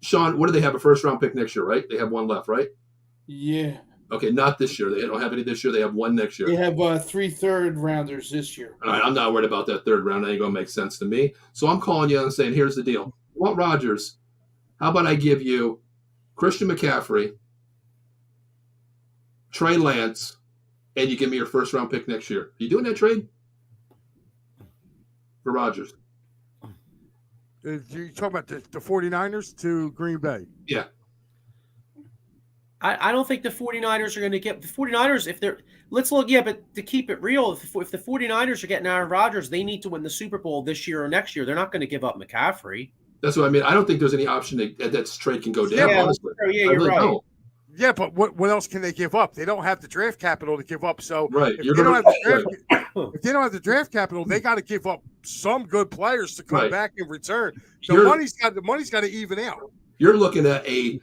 Sean, what do they have, a first-round pick next year, right? They have one left, right? Yeah. Okay, not this year. They don't have any this year. They have one next year. They have 3 third-rounders this year. All right, I'm not worried about that third round. That ain't going to make sense to me. So I'm calling you and saying, here's the deal. You want Rodgers? How about I give you Christian McCaffrey, Trey Lance, and you give me your first-round pick next year. Are you doing that trade for Rodgers? You talking about the 49ers to Green Bay? Yeah. I don't think the 49ers are going to get the 49ers if they're let's look but to keep it real, if the 49ers are getting Aaron Rodgers, they need to win the Super Bowl this year or next year. They're not going to give up McCaffrey. That's what I mean. I don't think there's any option that trade can go down. Yeah, honestly, yeah, you're really right. don't. Yeah, but what else can they give up? They don't have the draft capital to give up. So Right. if they don't have the draft capital, they got to give up some good players to come back in return. So the money's got to even out. You're looking at a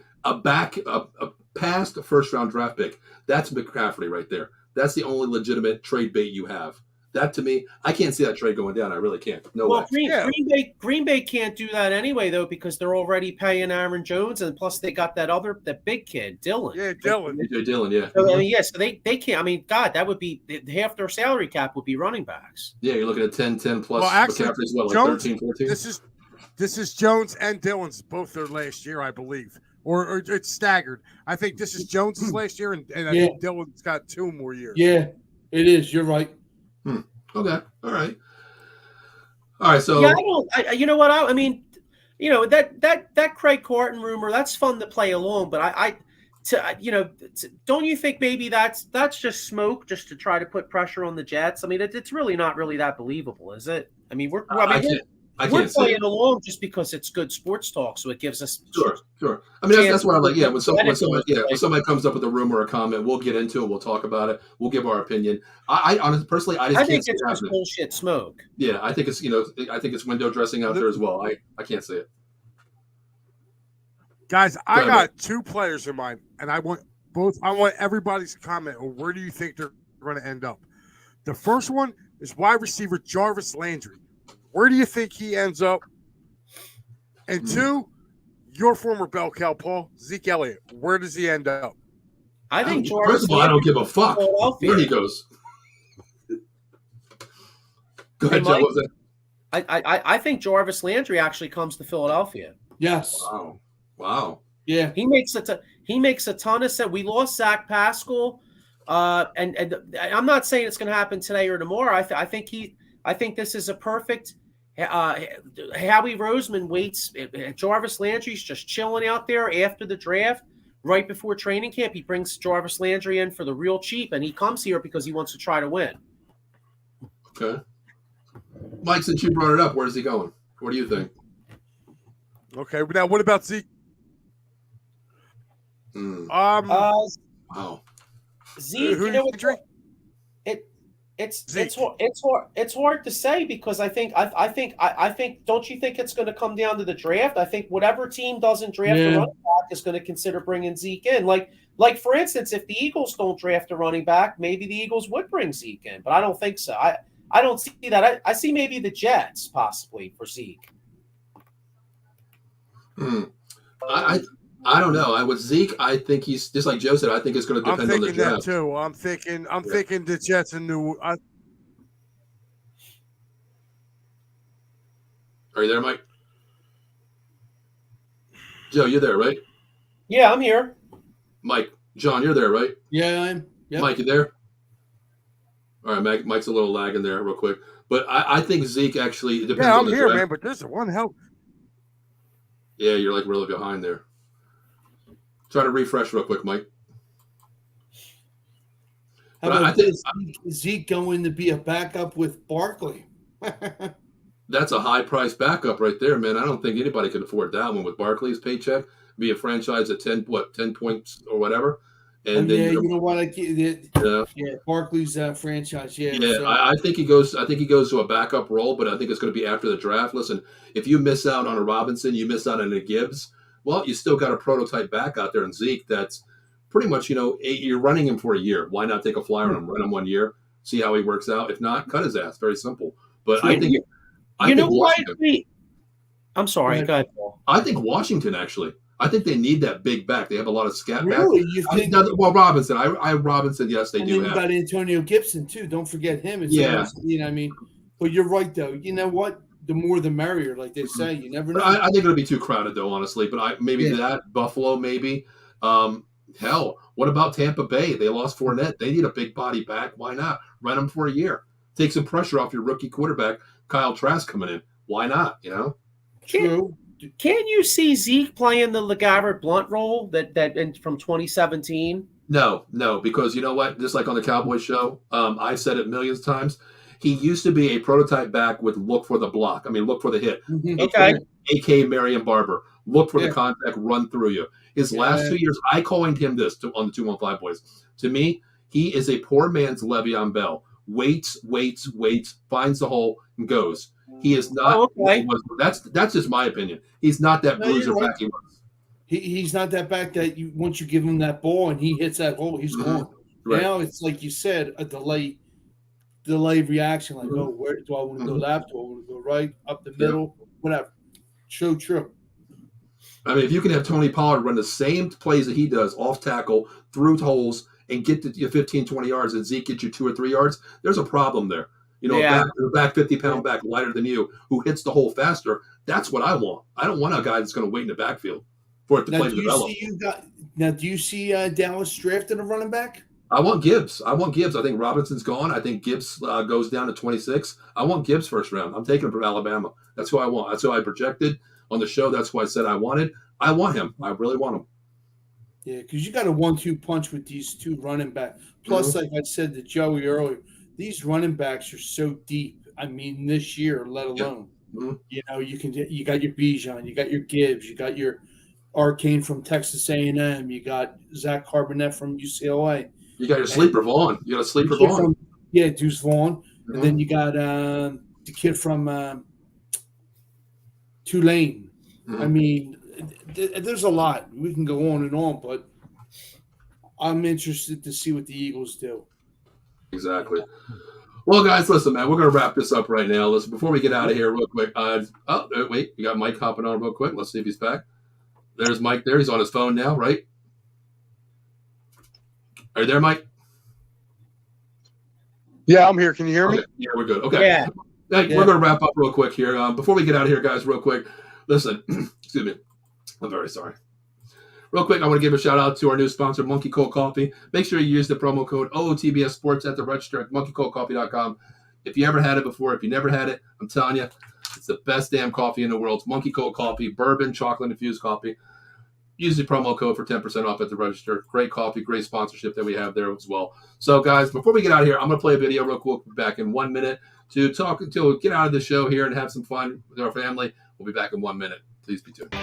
past first round draft pick. That's McCaffrey right there. That's the only legitimate trade bait you have. That to me, I can't see that trade going down. I really can't. No way. Green Bay can't do that anyway though because they're already paying Aaron Jones and plus they got that big kid Dylan. Yeah, Dylan. AJ Dillon. Yeah. So, I mean, so they can't. I mean, God, that would be half their salary cap would be running backs. Yeah, you're looking at 10 plus. Well, actually, McCaffrey's what, like Jones, 13, 14? This is Jones and Dillon's both their last year, I believe. Or it's staggered. I think this is Jones's last year, and I think Dillon's got 2 more years. Yeah, it is. You're right. Okay. All right. So you know what? I mean, you know that Craig Carton rumor. That's fun to play along, but don't you think maybe that's just smoke, just to try to put pressure on the Jets? I mean, it's really not really that believable, is it? I mean, we're playing along just because it's good sports talk, so it gives us sure. I mean, that's what I'm like. Yeah, when somebody comes up with a rumor or a comment, we'll get into it. We'll talk about it. We'll give our opinion. I honestly, personally, I think it's just bullshit smoke. Yeah, I think it's window dressing out there as well. I can't say it. Guys, I got 2 players in mind, and I want everybody's comment on where do you think they're going to end up. The first one is wide receiver Jarvis Landry. Where do you think he ends up? And 2, your former bell cow, Paul, Zeke Elliott. Where does he end up? I think Jarvis. First of all, I don't give a fuck where he goes. Go ahead, Joe. What was that? I think Jarvis Landry actually comes to Philadelphia. Yes. Wow. Yeah. He makes a ton of sense. We lost Zach Pascal, and I'm not saying it's going to happen today or tomorrow. I think this is a perfect. Howie Roseman waits. Jarvis Landry's just chilling out there after the draft, right before training camp. He brings Jarvis Landry in for the real cheap, and he comes here because he wants to try to win. Okay. Mike, since you brought it up, where's he going? What do you think? Okay, now what about Zeke? Wow. Zeke, you know what? It's hard to say because I think don't you think it's going to come down to the draft? I think whatever team doesn't draft a running back is going to consider bringing Zeke in. Like for instance, if the Eagles don't draft a running back, maybe the Eagles would bring Zeke in, but I don't think so. I don't see that. I see maybe the Jets possibly for Zeke. I don't know. With Zeke, I think he's just like Joe said. I think it's going to depend on the draft. Too. I'm thinking the Jets and New. Are you there, Mike? Joe, you're there, right? Yeah, I'm here. Mike, John, you're there, right? Yeah, I'm. Yep. Mike, you there? All right, Mike's a little lagging there, real quick. But I think Zeke actually depends on the draft. Yeah, I'm here, man. But there's one help. Yeah, you're like really behind there. Try to refresh real quick, Mike. How about Zeke going to be a backup with Barkley? That's a high-priced backup right there, man. I don't think anybody can afford that one with Barkley's paycheck. Be a franchise at 10 points or whatever. And then you know what? Barkley's franchise. Yeah. Yeah, so. I think he goes. I think he goes to a backup role, but I think it's going to be after the draft. Listen, if you miss out on a Robinson, you miss out on a Gibbs. Well, you still got a prototype back out there in Zeke that's pretty much, you're running him for a year. Why not take a flyer on him, run him 1 year, see how he works out? If not, cut his ass. Very simple. But I think I'm sorry. Go ahead, Paul. I think Washington actually. I think they need that big back. They have a lot of scat backs. Really? You think? Robinson. Robinson. Yes, they do. And then you got Antonio Gibson too. Don't forget him. But you're right though. You know what? The more the merrier, like they say. You never know. I think it'll be too crowded though, honestly. But that Buffalo maybe. Hell, what about Tampa Bay? They lost Fournette. They need a big body back. Why not run him for a year? Take some pressure off your rookie quarterback, Kyle Trask, coming in. Why not? True. Can you see Zeke playing the LeGarrette Blount role from 2017? No, because you know what? Just like on the Cowboys show, I've said it millions of times. He used to be a prototype back with look for the block. I mean, look for the hit. Okay. A.K. Marion Barber. Look for the contact, run through you. His last 2 years, I coined him this on the 215 boys. To me, he is a poor man's Le'Veon Bell. Waits, finds the hole, and goes. He is not. That's just my opinion. He's not that bruiser back he was. He's not that back that once you give him that ball and he hits that hole, he's gone. Right. Now it's like you said, a delayed reaction. Like, oh, where do I want to go left? Do I want to go right? Up the middle? Whatever. So true. I mean, if you can have Tony Pollard run the same plays that he does, off tackle, through holes, and get to 15, 20 yards, and Zeke gets you 2 or 3 yards, there's a problem there. You know, a back 50-pound back, lighter than you, who hits the hole faster. That's what I want. I don't want a guy that's going to wait in the backfield for it to play develop. Do you see Dallas drafting a running back? I want Gibbs. I think Robinson's gone. I think Gibbs goes down to 26. I want Gibbs first round. I'm taking him from Alabama. That's who I want. That's who I projected on the show. That's who I said I wanted. I want him. I really want him. Yeah, because you got a 1-2 punch with these two running backs. Plus, like I said to Joey earlier, these running backs are so deep. I mean, this year, let alone. You know, you got your Bijan, you got your Gibbs, you got your Arcane from Texas A&M, you got Zach Carbonet from UCLA. You got your sleeper Vaughn. You got a sleeper Vaughn. Deuce Vaughn. And then you got the kid from Tulane. I mean, there's a lot. We can go on and on, but I'm interested to see what the Eagles do. Exactly. Well, guys, listen, man, we're going to wrap this up right now. Listen, before we get out of here real quick. Wait, you got Mike hopping on real quick. Let's see if he's back. There's Mike there. He's on his phone now, right? Are you there, Mike? Yeah, I'm here. Can you hear me? Yeah, we're good. Okay. Yeah. We're going to wrap up real quick here. Before we get out of here, guys, real quick, listen, excuse me. I'm very sorry. Real quick, I want to give a shout out to our new sponsor, Monkey Cold Coffee. Make sure you use the promo code OOTBS Sports at the register at monkeycoldcoffee.com. If you ever had it before, if you never had it, I'm telling you, it's the best damn coffee in the world. It's Monkey Cold Coffee, bourbon, chocolate infused coffee. Use the promo code for 10% off at the register. Great coffee, great sponsorship that we have there as well. So, guys, before we get out of here, I'm going to play a video real quick. We'll be back in 1 minute to talk until we get out of the show here and have some fun with our family. We'll be back in 1 minute. Please be tuned.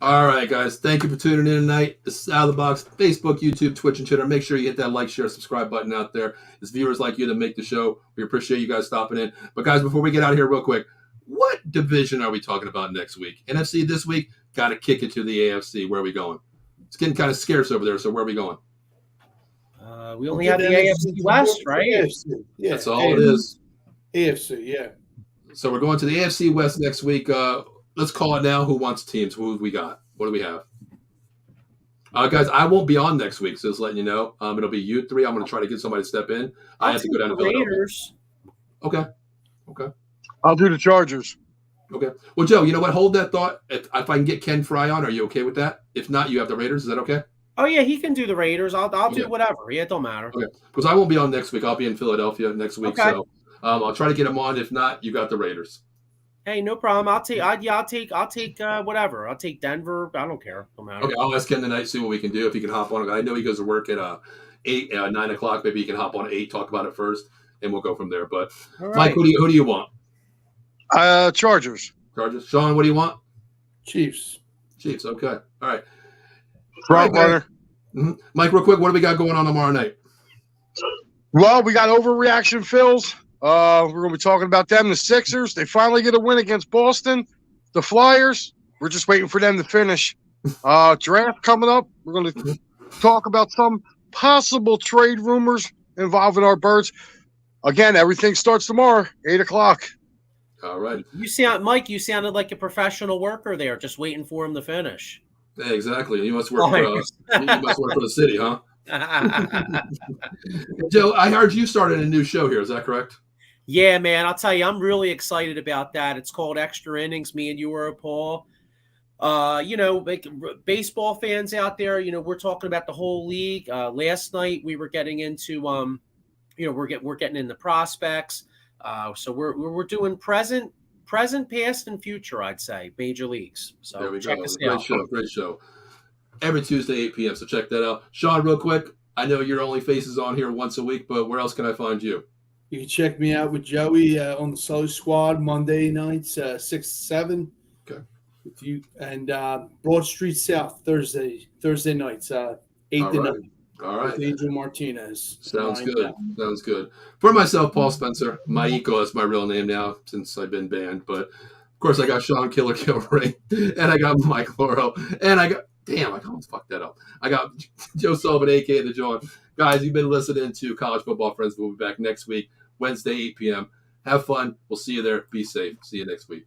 All right, guys. Thank you for tuning in tonight. This is Out of the Box, Facebook, YouTube, Twitch, and Twitter. Make sure you hit that like, share, subscribe button out there. It's viewers like you that make the show. We appreciate you guys stopping in. But, guys, before we get out of here real quick, what division are we talking about next week? NFC this week? Got to kick it to the AFC. Where are we going? It's getting kind of scarce over there, so where are we going? We only have the AFC West, right? AFC. Yeah, that's all it is. AFC, yeah. So we're going to the AFC West next week. Let's call it now. Who wants teams? Who have we got? What do we have? Guys, I won't be on next week, so just letting you know. It'll be you three. I'm going to try to get somebody to step in. I have to go down to the Raiders. Okay. I'll do the Chargers. Okay. Well, Joe, you know what? Hold that thought. If I can get Ken Fry on, are you okay with that? If not, you have the Raiders. Is that okay? Oh yeah, he can do the Raiders. I'll do Okay. whatever. Yeah, it don't matter. Okay, because I won't be on next week. I'll be in Philadelphia next week, Okay. so I'll try to get him on. If not, you got the Raiders. Hey, no problem. I'll take whatever. I'll take Denver. I don't care. Don't matter. Okay, I'll ask him tonight, see what we can do. If he can hop on. I know he goes to work at 9 o'clock. Maybe he can hop on at 8, talk about it first, and we'll go from there. But All Mike, right. who do you want? Chargers. Chargers. Sean, what do you want? Chiefs. Chiefs. Okay. All right. Front All right, runner. Mm-hmm. Mike, real quick, what do we got going on tomorrow night? Well, we got overreaction Phils. We're going to be talking about them. The Sixers. They finally get a win against Boston. The Flyers. We're just waiting for them to finish. Draft coming up. We're going to talk about some possible trade rumors involving our Birds. Again, everything starts tomorrow, 8 o'clock. All right. Mike, you sounded like a professional worker there, just waiting for him to finish. Yeah, exactly. You must work for the city, huh? Joe, I heard you started a new show here. Is that correct? Yeah, man. I'll tell you, I'm really excited about that. It's called Extra Innings. Me and you are Paul. Baseball fans out there, we're talking about the whole league. Last night we were getting into, we're getting into prospects. So we're doing present, past, and future. I'd say major leagues. So there we check go. us Great out. show. Great show. Every Tuesday, 8 p.m. So check that out. Sean, real quick. I know your only faces on here once a week, but where else can I find you? You can check me out with Joey on the Sully Squad Monday nights, 6 to 7. Okay. With you and Broad Street South Thursday nights, 8 All to right. 9. All right. With Angel Martinez. Sounds good. Sounds good. For myself, Paul Spencer, Maiko is my real name now since I've been banned. But of course, I got Sean Killer Kilray, and I got Mike Loro, and I almost fucked that up. I got Joe Sullivan, aka the John. Guys, you've been listening to College Football Friends. We'll be back next week, Wednesday, 8 p.m. Have fun. We'll see you there. Be safe. See you next week.